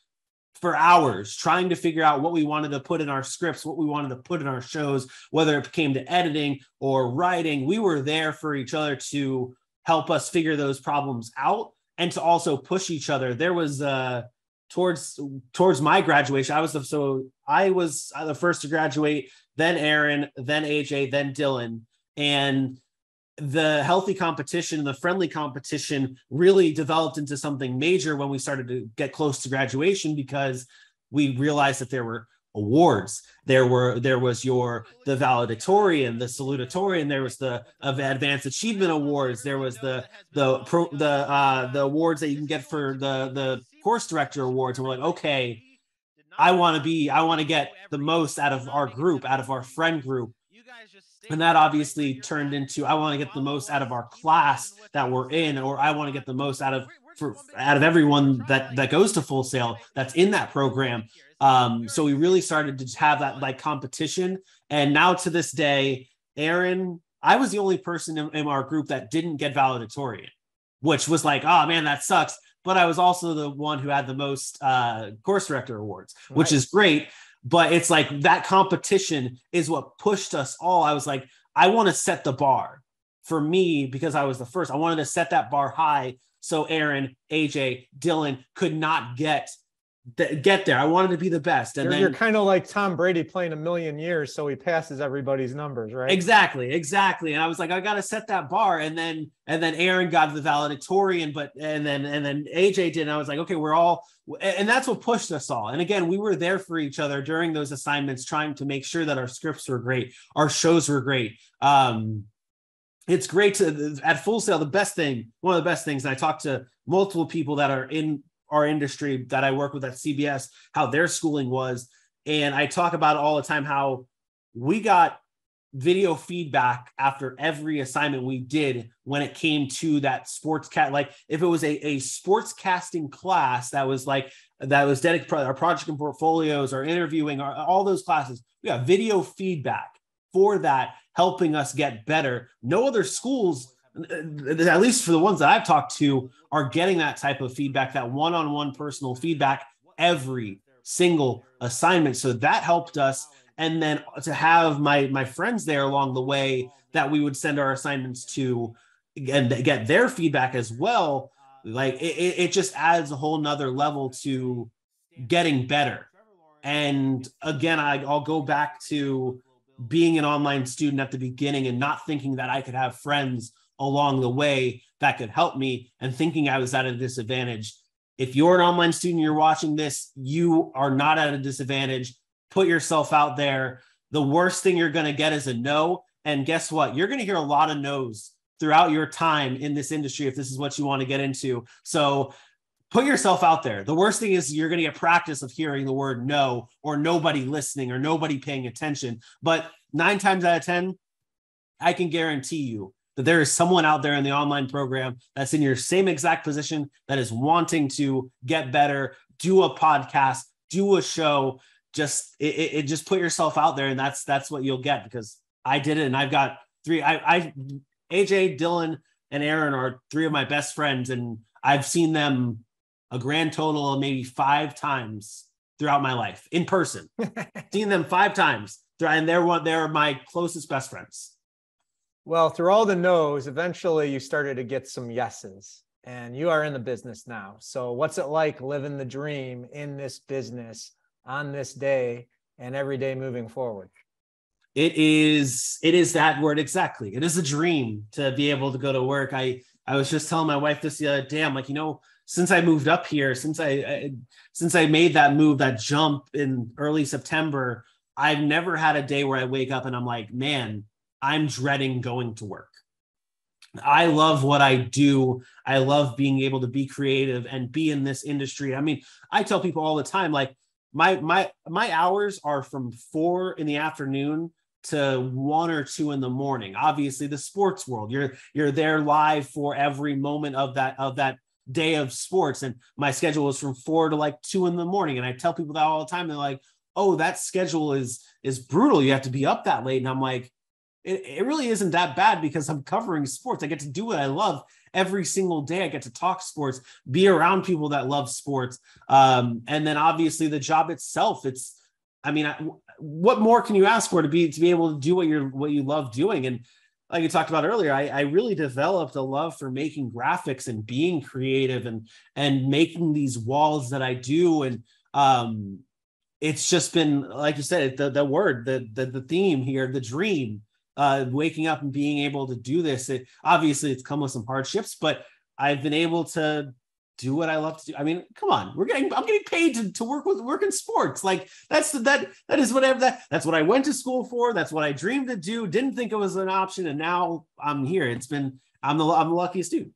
for hours trying to figure out what we wanted to put in our scripts, what we wanted to put in our shows, whether it came to editing or writing. We were there for each other to help us figure those problems out and to also push each other. There was towards my graduation, I was the first to graduate, then Aaron, then AJ, then Dylan. And the healthy competition, the friendly competition really developed into something major when we started to get close to graduation, because we realized that there were awards. There was the valedictorian, the salutatorian, there was the advanced achievement awards. There was the awards that you can get for the course director awards. And we're like, okay, I want to get the most out of our group, out of our friend group. And that obviously turned into, I want to get the most out of our class that we're in, or I want to get the most out of everyone that goes to Full Sail that's in that program. So we really started to have that like competition. And now to this day, Aaron, I was the only person in our group that didn't get valedictorian, which was like, oh man, that sucks. But I was also the one who had the most course director awards, which is great. But it's like that competition is what pushed us all. I was like, I want to set the bar for me because I was the first. I wanted to set that bar high so Aaron, AJ, Dylan could not get there. I wanted to be the best. And you're kind of like Tom Brady playing a million years, so he passes everybody's numbers, right? Exactly. And I was like, I got to set that bar. And then Aaron got the valedictorian, and then AJ did. And I was like, okay, we're all, and that's what pushed us all. And again, we were there for each other during those assignments, trying to make sure that our scripts were great, our shows were great. It's great at Full Sail. One of the best things, and I talked to multiple people that are in our industry that I work with at CBS, how their schooling was. And I talk about it all the time, how we got video feedback after every assignment we did when it came to that sportscast. Like if it was a sportscasting class that was dedicated to our project and portfolios, our interviewing, all those classes, we got video feedback for that, helping us get better. No other schools, at least for the ones that I've talked to, are getting that type of feedback, that one-on-one personal feedback every single assignment. So that helped us. And then to have my friends there along the way that we would send our assignments to and get their feedback as well, like it just adds a whole nother level to getting better. And again, I'll go back to being an online student at the beginning and not thinking that I could have friends along the way that could help me, and thinking I was at a disadvantage. If you're an online student, you're watching this, you are not at a disadvantage. Put yourself out there. The worst thing you're going to get is a no. And guess what? You're going to hear a lot of no's throughout your time in this industry if this is what you want to get into. So put yourself out there. The worst thing is you're going to get practice of hearing the word no, or nobody listening, or nobody paying attention. But 9 times out of 10, I can guarantee you that there is someone out there in the online program that's in your same exact position, that is wanting to get better, do a podcast, do a show. Just put yourself out there, and that's what you'll get, because I did it, and I've got 3. AJ, Dylan, and Aaron are 3 of my best friends, and I've seen them a grand total of maybe 5 times throughout my life in person. Seen them 5 times, and they're my closest best friends. Well, through all the no's, eventually you started to get some yeses, and you are in the business now. So what's it like living the dream in this business on this day and every day moving forward? It is that word exactly. It is a dream to be able to go to work. I was just telling my wife this the other day. I'm like, since I moved up here, since I made that move, that jump in early September, I've never had a day where I wake up and I'm like, man, I'm dreading going to work. I love what I do. I love being able to be creative and be in this industry. I mean, I tell people all the time, like, my hours are from 4 in the afternoon to 1 or 2 in the morning. Obviously, the sports world, you're there live for every moment of that day of sports. And my schedule is from 4 to like 2 in the morning. And I tell people that all the time. They're like, oh, that schedule is brutal. You have to be up that late. And I'm like, it really isn't that bad, because I'm covering sports. I get to do what I love every single day. I get to talk sports, be around people that love sports. And then obviously the job itself, what more can you ask for to be able to do what you love doing? And like you talked about earlier, I really developed a love for making graphics and being creative and making these walls that I do. And it's just been, like you said, the theme here, the dream. Waking up and being able to do this. Obviously it's come with some hardships, but I've been able to do what I love to do. I mean, come on, I'm getting paid to work in sports. Like that's what I went to school for. That's what I dreamed to do. Didn't think it was an option. And now I'm here. I'm the luckiest dude.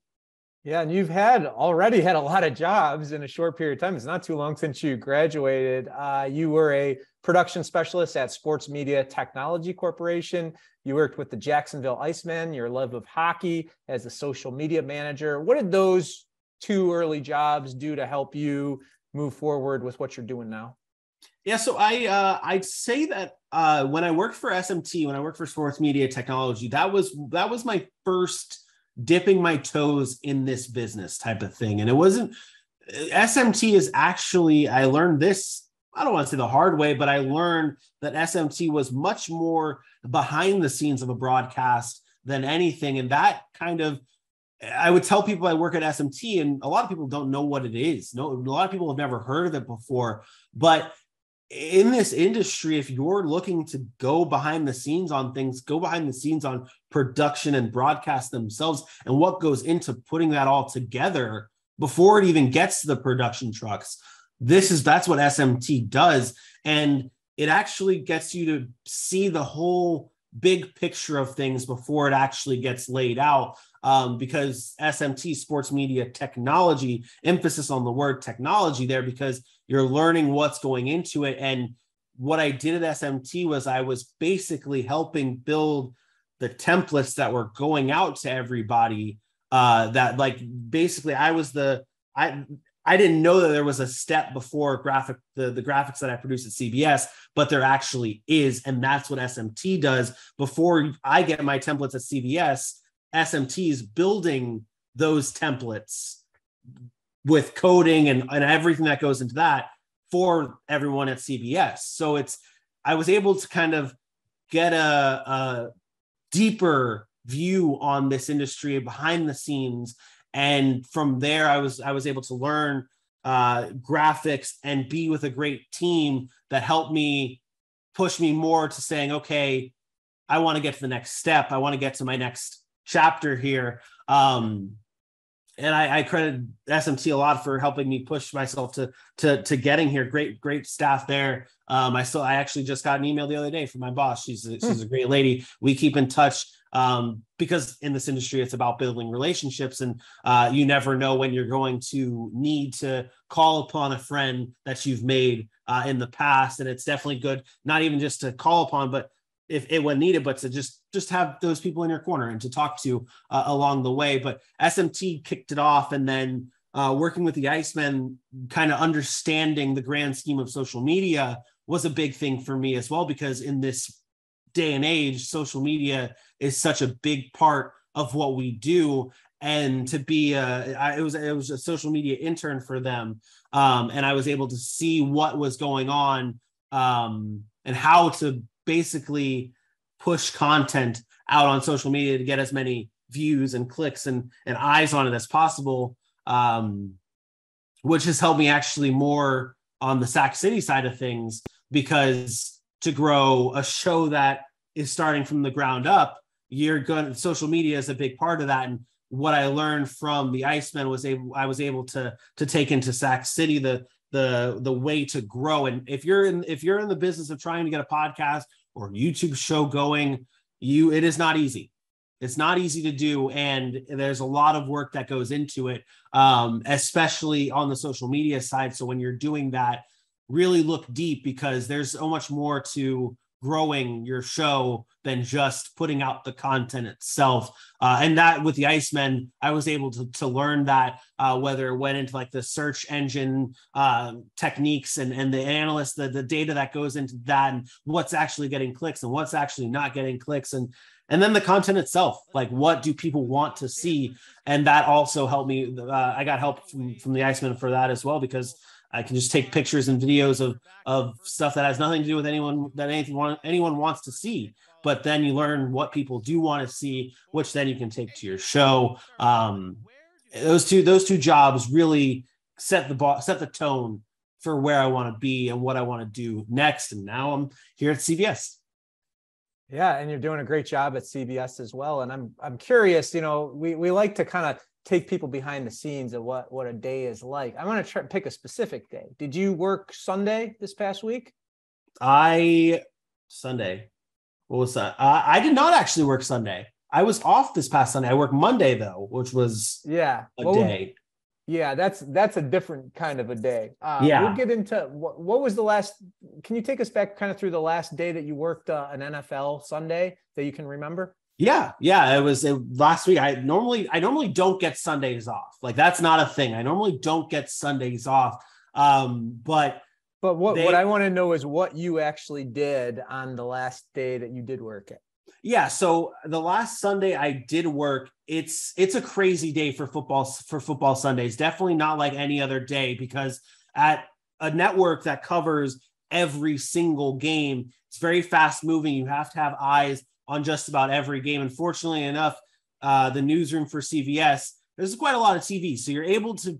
Yeah. And you've already had a lot of jobs in a short period of time. It's not too long since you graduated. You were a production specialist at Sports Media Technology Corporation. You worked with the Jacksonville Icemen, your love of hockey, as a social media manager. What did those 2 early jobs do to help you move forward with what you're doing now? Yeah, so I'd say that when I worked for SMT, when I worked for Sports Media Technology, that was my first dipping my toes in this business type of thing. And it wasn't, SMT is actually, I learned this, I don't want to say the hard way, but I learned that SMT was much more behind the scenes of a broadcast than anything. And that kind of, I would tell people I work at SMT, and a lot of people don't know what it is. No, a lot of people have never heard of it before. But in this industry, if you're looking to go behind the scenes on things, go behind the scenes on production and broadcast themselves and what goes into putting that all together before it even gets to the production trucks. That's what SMT does. And it actually gets you to see the whole big picture of things before it actually gets laid out. Because SMT, Sports Media Technology, emphasis on the word technology there, because you're learning what's going into it. And what I did at SMT was I was basically helping build the templates that were going out to everybody. That like basically I didn't know that there was a step before the graphics that I produce at CBS, but there actually is. And that's what SMT does. Before I get my templates at CBS, SMT is building those templates with coding and everything that goes into that for everyone at CBS. So I was able to kind of get a deeper view on this industry behind the scenes. And from there, I was able to learn graphics and be with a great team that helped me push me more to saying, okay, I want to get to the next step. I want to get to my next chapter here. And I credit SMT a lot for helping me push myself to getting here. Great staff there. I actually just got an email the other day from my boss. She's a great lady. We keep in touch. because in this industry, it's about building relationships, and you never know when you're going to need to call upon a friend that you've made in the past. And it's definitely good, not even just to call upon, but if it when needed, but to just have those people in your corner and to talk to along the way. But SMT kicked it off, and then working with the Icemen, kind of understanding the grand scheme of social media was a big thing for me as well, because in this day and age, social media is such a big part of what we do. And to be it was a social media intern for them, and I was able to see what was going on, and how to basically push content out on social media to get as many views and clicks and eyes on it as possible, which has helped me actually more on the Sac City side of things, because to grow a show that is starting from the ground up, social media is a big part of that. And what I learned from the Icemen I was able to take into Sac City, the way to grow. And if you're in the business of trying to get a podcast or YouTube show going, it is not easy. It's not easy to do. And there's a lot of work that goes into it, especially on the social media side. So when you're doing that, really look deep, because there's so much more to growing your show than just putting out the content itself. And that with the Icemen, I was able to learn that, whether it went into like the search engine techniques and the analysts, the data that goes into that, and what's actually getting clicks and what's actually not getting clicks. And then the content itself, like what do people want to see? And that also helped me. I got help from the Icemen for that as well, because I can just take pictures and videos of stuff that has nothing to do with anyone wants to see. But then you learn what people do want to see, which then you can take to your show. Those two jobs really set the tone for where I want to be and what I want to do next. And now I'm here at CBS. Yeah, and you're doing a great job at CBS as well. And I'm curious, we like to kind of take people behind the scenes of what a day is like. I want to pick a specific day. Did you work Sunday this past week? Sunday. What was that? I did not actually work Sunday. I was off this past Sunday. I worked Monday though, which was a day. Yeah, that's a different kind of a day. We'll get into what was the last. Can you take us back kind of through the last day that you worked an NFL Sunday that you can remember? Yeah. It was last week. I normally don't get Sundays off. Like that's not a thing. I normally don't get Sundays off. But what I want to know is what you actually did on the last day that you did work it. Yeah. So the last Sunday I did work. It's a crazy day for football Sundays. Definitely not like any other day, because at a network that covers every single game, it's very fast moving. You have to have eyes on just about every game. Unfortunately enough, the newsroom for CBS, there's quite a lot of TV. So you're able to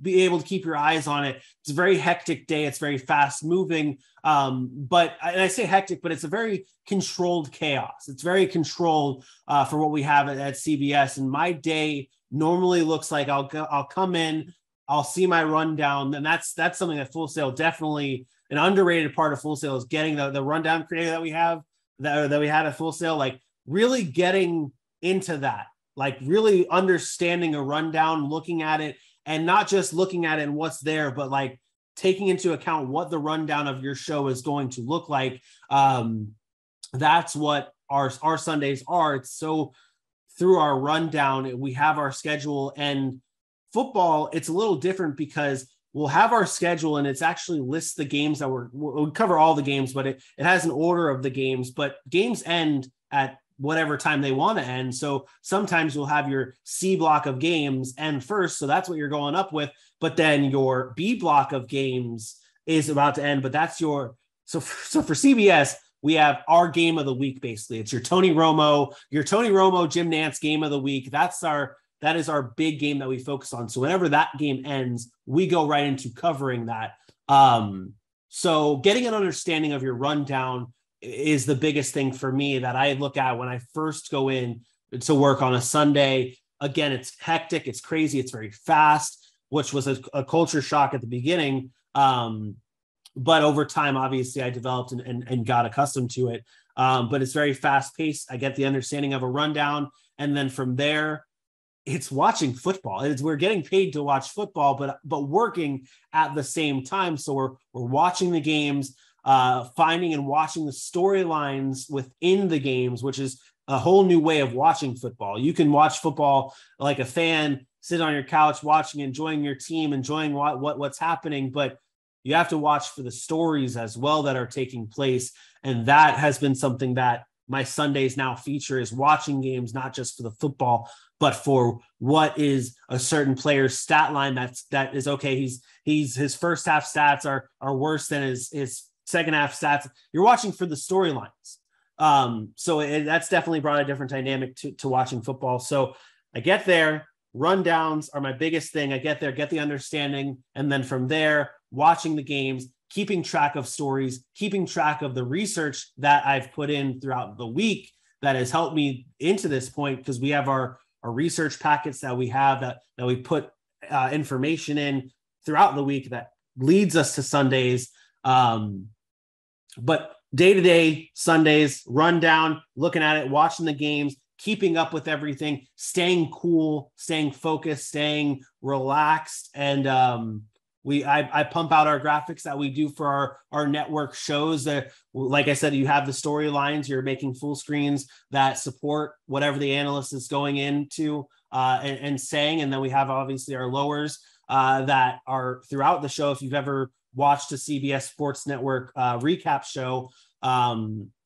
be able to keep your eyes on it. It's a very hectic day. It's very fast moving. But I say hectic, but it's a very controlled chaos. It's very controlled for what we have at CBS. And my day normally looks like I'll come in, I'll see my rundown. And that's something that Full Sail, definitely an underrated part of Full Sail, is getting the rundown creator that we have, that we had at Full Sail, like really getting into that, like really understanding a rundown, looking at it, and not just looking at it and what's there, but like taking into account what the rundown of your show is going to look like. That's what our Sundays are. It's so through our rundown, we have our schedule. And football, it's a little different, because we'll have our schedule and it's actually lists the games that we'll cover all the games, but it has an order of the games, but games end at whatever time they want to end. So sometimes you'll have your C block of games end first. So that's what you're going up with. But then your B block of games is about to end, but that's so for CBS, we have our game of the week. Basically, it's your Tony Romo, Jim Nantz game of the week. That is our big game that we focus on. So whenever that game ends, we go right into covering that. So getting an understanding of your rundown is the biggest thing for me that I look at when I first go in to work on a Sunday. Again, it's hectic, it's crazy, it's very fast, which was a culture shock at the beginning. But over time, obviously, I developed and got accustomed to it. but it's very fast paced. I get the understanding of a rundown. And then from there, it's watching football. We're getting paid to watch football, but working at the same time. So we're watching the games, finding and watching the storylines within the games, which is a whole new way of watching football. You can watch football like a fan, sit on your couch watching, enjoying your team, enjoying what's happening, but you have to watch for the stories as well that are taking place. And that has been something that my Sundays now feature, is watching games, not just for the football, but for what is a certain player's stat line that is okay. His first half stats are worse than his second half stats. You're watching for the storylines. So that's definitely brought a different dynamic to watching football. So I get there, rundowns are my biggest thing. I get there, get the understanding. And then from there, watching the games, keeping track of stories, keeping track of the research that I've put in throughout the week that has helped me into this point, because we have our research packets that we have that we put information in throughout the week that leads us to Sundays. But day-to-day Sundays, rundown, looking at it, watching the games, keeping up with everything, staying cool, staying focused, staying relaxed. And I pump out our graphics that we do for our network shows that, like I said, you have the storylines, you're making full screens that support whatever the analyst is going into and saying. And then we have obviously our lowers that are throughout the show. If you've ever watched a CBS Sports Network recap show,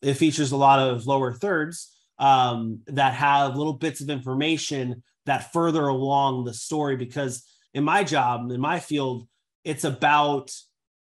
it features a lot of lower thirds that have little bits of information that further along the story. Because in my job, in my field, it's about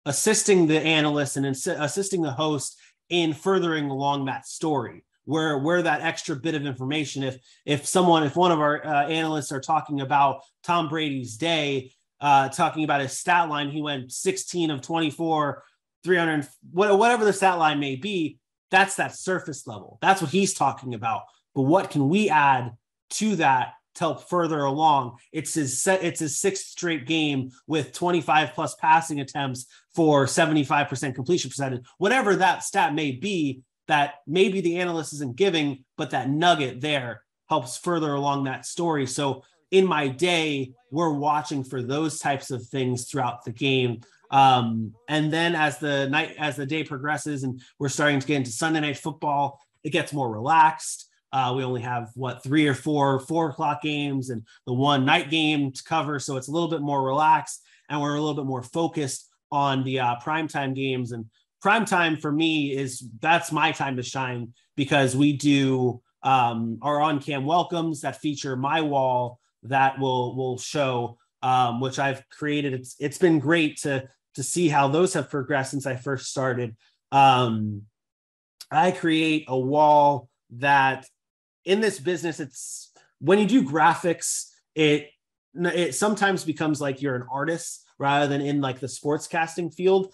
assisting the analyst and assisting the host in furthering along that story, where that extra bit of information, if one of our analysts are talking about Tom Brady's day, talking about his stat line, he went 16 of 24, 300, whatever the stat line may be, that's that surface level. That's what he's talking about. But what can we add to that to help further along? It's his sixth straight game with 25 plus passing attempts for 75% completion percentage, whatever that stat may be that maybe the analyst isn't giving, but that nugget there helps further along that story. So in my day, we're watching for those types of things throughout the game. And then as the day progresses and we're starting to get into Sunday night football, it gets more relaxed. We only have 3 or 4 o'clock games and the one night game to cover. So it's a little bit more relaxed and we're a little bit more focused on the primetime games. And primetime for me that's my time to shine, because we do our on-cam welcomes that feature my wall that will show, which I've created. It's been great to see how those have progressed since I first started. I create a wall that in this business, it's when you do graphics, it sometimes becomes like you're an artist rather than in like the sportscasting field.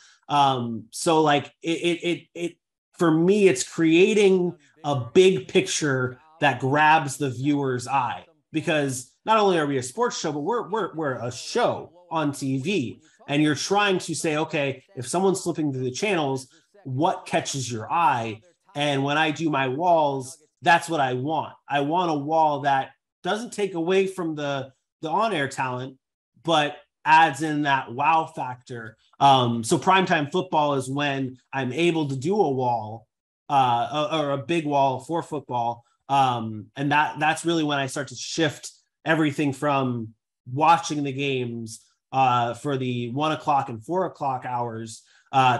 So like it for me, it's creating a big picture that grabs the viewer's eye, because not only are we a sports show, but we're a show on TV, and you're trying to say, okay, if someone's flipping through the channels, what catches your eye? And when I do my walls, that's what I want. I want a wall that doesn't take away from the on-air talent, but adds in that wow factor. So primetime football is when I'm able to do a wall or a big wall for football. And that's really when I start to shift everything from watching the games for the 1 o'clock and 4 o'clock hours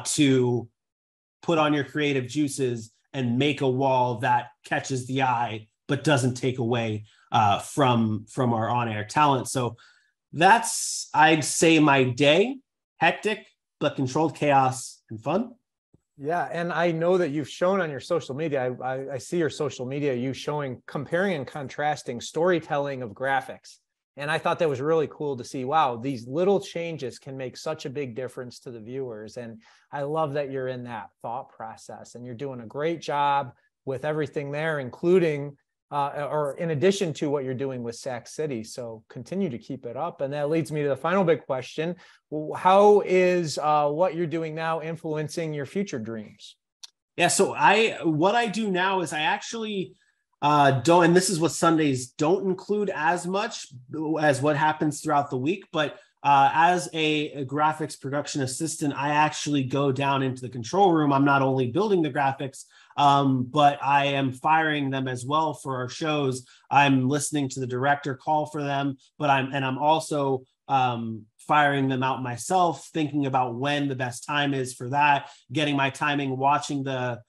to put on your creative juices and make a wall that catches the eye, but doesn't take away from our on-air talent. So that's, I'd say, my day. Hectic, but controlled chaos and fun. Yeah. And I know that you've shown on your social media, I see your social media, you showing, comparing and contrasting storytelling of graphics. And I thought that was really cool to see, wow, these little changes can make such a big difference to the viewers. And I love that you're in that thought process and you're doing a great job with everything there, including or in addition to what you're doing with Sac City. So continue to keep it up. And that leads me to the final big question. How is what you're doing now influencing your future dreams? Yeah. So what I do now is I actually don't, and this is what Sundays don't include as much as what happens throughout the week, but as a graphics production assistant, I actually go down into the control room. I'm not only building the graphics, but I am firing them as well for our shows. I'm listening to the director call for them, but I'm also firing them out myself, thinking about when the best time is for that, getting my timing, watching the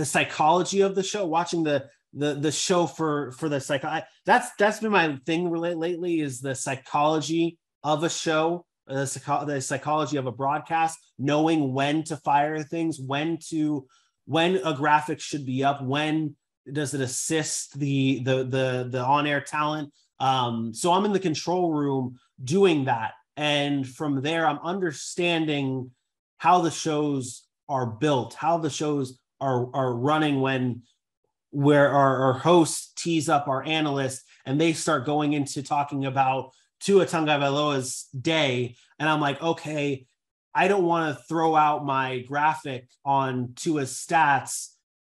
psychology of the show, watching the show for the psycho. That's been my thing lately, is the psychology of a show, the psychology of a broadcast, knowing when to fire things, when a graphic should be up, when does it assist the on-air talent. So I'm in the control room doing that. And from there, I'm understanding how the shows are built, how the shows are running where our hosts tease up our analysts and they start going into talking about Tua Tagovailoa's day. And I'm like, okay, I don't want to throw out my graphic on Tua's stats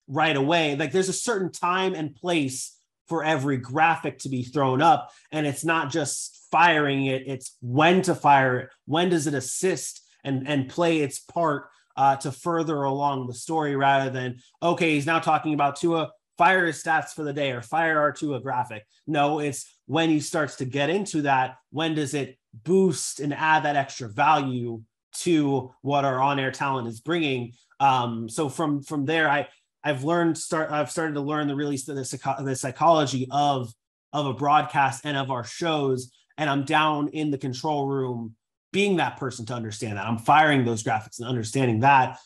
right away. Like, there's a certain time and place for every graphic to be thrown up. And it's not just firing it, it's when to fire it. When does it assist and play its part to further along the story, rather than, okay, he's now talking about Tua, fire his stats for the day or fire our Tua graphic. No, it's when he starts to get into that, when does it boost and add that extra value to what our on-air talent is bringing. So from there, I've started to learn the psychology of a broadcast and of our shows. And I'm down in the control room being that person to understand that. I'm firing those graphics and understanding that,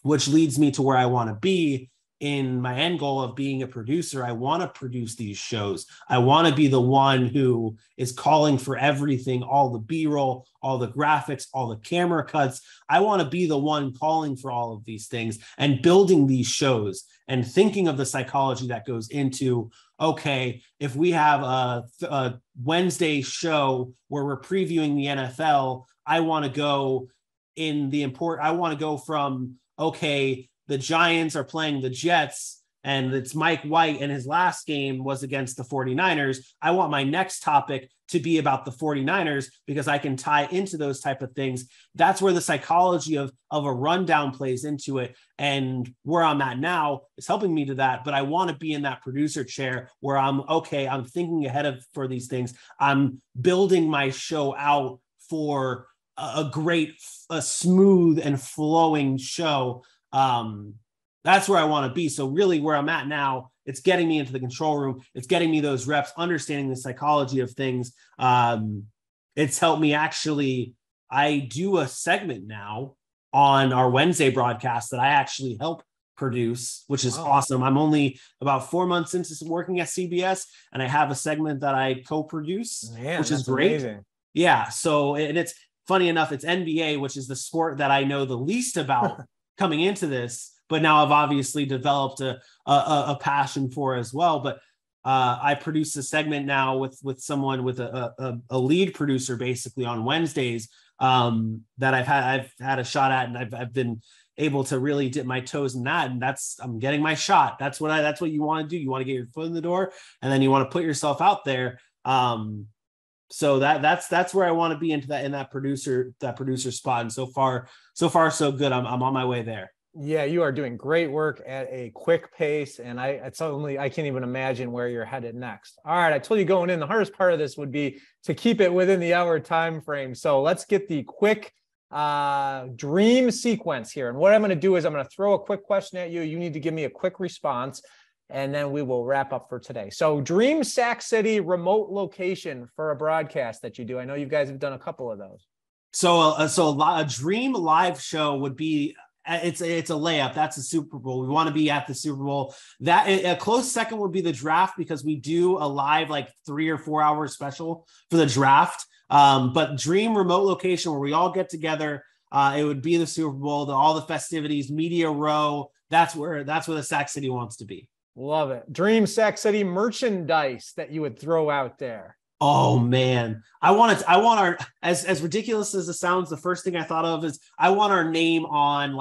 which leads me to where I want to be in my end goal of being a producer. I want to produce these shows. I want to be the one who is calling for everything, all the B-roll, all the graphics, all the camera cuts. I want to be the one calling for all of these things and building these shows and thinking of the psychology that goes into, okay, if we have a Wednesday show where we're previewing the NFL, I want to go from, okay, the Giants are playing the Jets and it's Mike White and his last game was against the 49ers. I want my next topic to be about the 49ers because I can tie into those type of things. That's where the psychology of a rundown plays into it. And where I'm at now is helping me to that. But I want to be in that producer chair where I'm thinking ahead for these things. I'm building my show out for a smooth and flowing show. That's where I want to be. So really where I'm at now, it's getting me into the control room. It's getting me those reps, understanding the psychology of things. It's helped me I do a segment now on our Wednesday broadcast that I actually help produce, which is awesome. I'm only about 4 months into working at CBS and I have a segment that I co-produce, which is great. Amazing. Yeah. So, and it's funny enough, it's NBA, which is the sport that I know the least about coming into this, but now I've obviously developed a passion for as well. But I produce a segment now with someone with a lead producer basically on Wednesdays that I've had a shot at, and I've been able to really dip my toes in that, and I'm getting my shot. That's what you want to do. You want to get your foot in the door, and then you want to put yourself out there. So that's where I want to be in that producer spot. And so far so good. I'm on my way there. Yeah, you are doing great work at a quick pace, and I can't even imagine where you're headed next. All right, I told you going in, the hardest part of this would be to keep it within the hour time frame. So let's get the quick dream sequence here. And what I'm going to do is I'm going to throw a quick question at you. You need to give me a quick response, and then we will wrap up for today. So dream Sac City remote location for a broadcast that you do. I know you guys have done a couple of those. So a dream live show would be, it's a layup. That's the Super Bowl. We want to be at the Super Bowl. That a close second would be the draft, because we do a live 3 or 4 hour special for the draft. But dream remote location where we all get together. It would be the Super Bowl, all the festivities, media row. That's where the Sac City wants to be. Love it. Dream Sac City merchandise that you would throw out there. Oh man, I want our, as ridiculous as it sounds, the first thing I thought of is I want our name on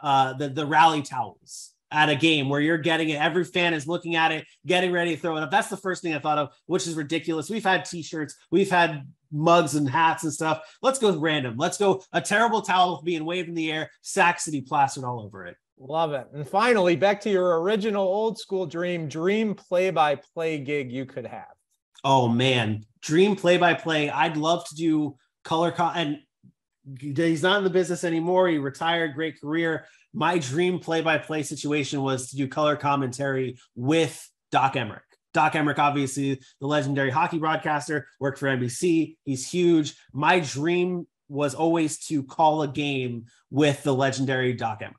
the rally towels at a game where you're getting it. Every fan is looking at it, getting ready to throw it up. That's the first thing I thought of, which is ridiculous. We've had t-shirts, we've had mugs and hats and stuff. Let's go random. Let's go a terrible towel being waved in the air, Sac City plastered all over it. Love it. And finally, back to your original old school dream play-by-play gig you could have. Oh man, dream play-by-play. I'd love to do and he's not in the business anymore. He retired, great career. My dream play-by-play situation was to do color commentary with Doc Emmerich. Doc Emmerich, obviously the legendary hockey broadcaster, worked for NBC. He's huge. My dream was always to call a game with the legendary Doc Emmerich.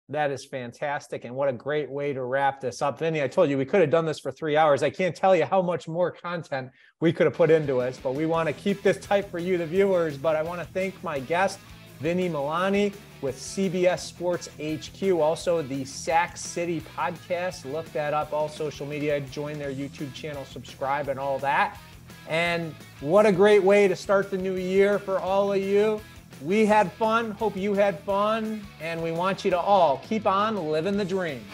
That is fantastic. And what a great way to wrap this up. Vinny, I told you we could have done this for 3 hours. I can't tell you how much more content we could have put into us, but we want to keep this tight for you, the viewers. But I want to thank my guest, Vinny Milani with CBS Sports HQ, also the Sac City podcast. Look that up, all social media, join their YouTube channel, subscribe and all that. And what a great way to start the new year for all of you. We had fun, hope you had fun, and we want you to all keep on living the dream.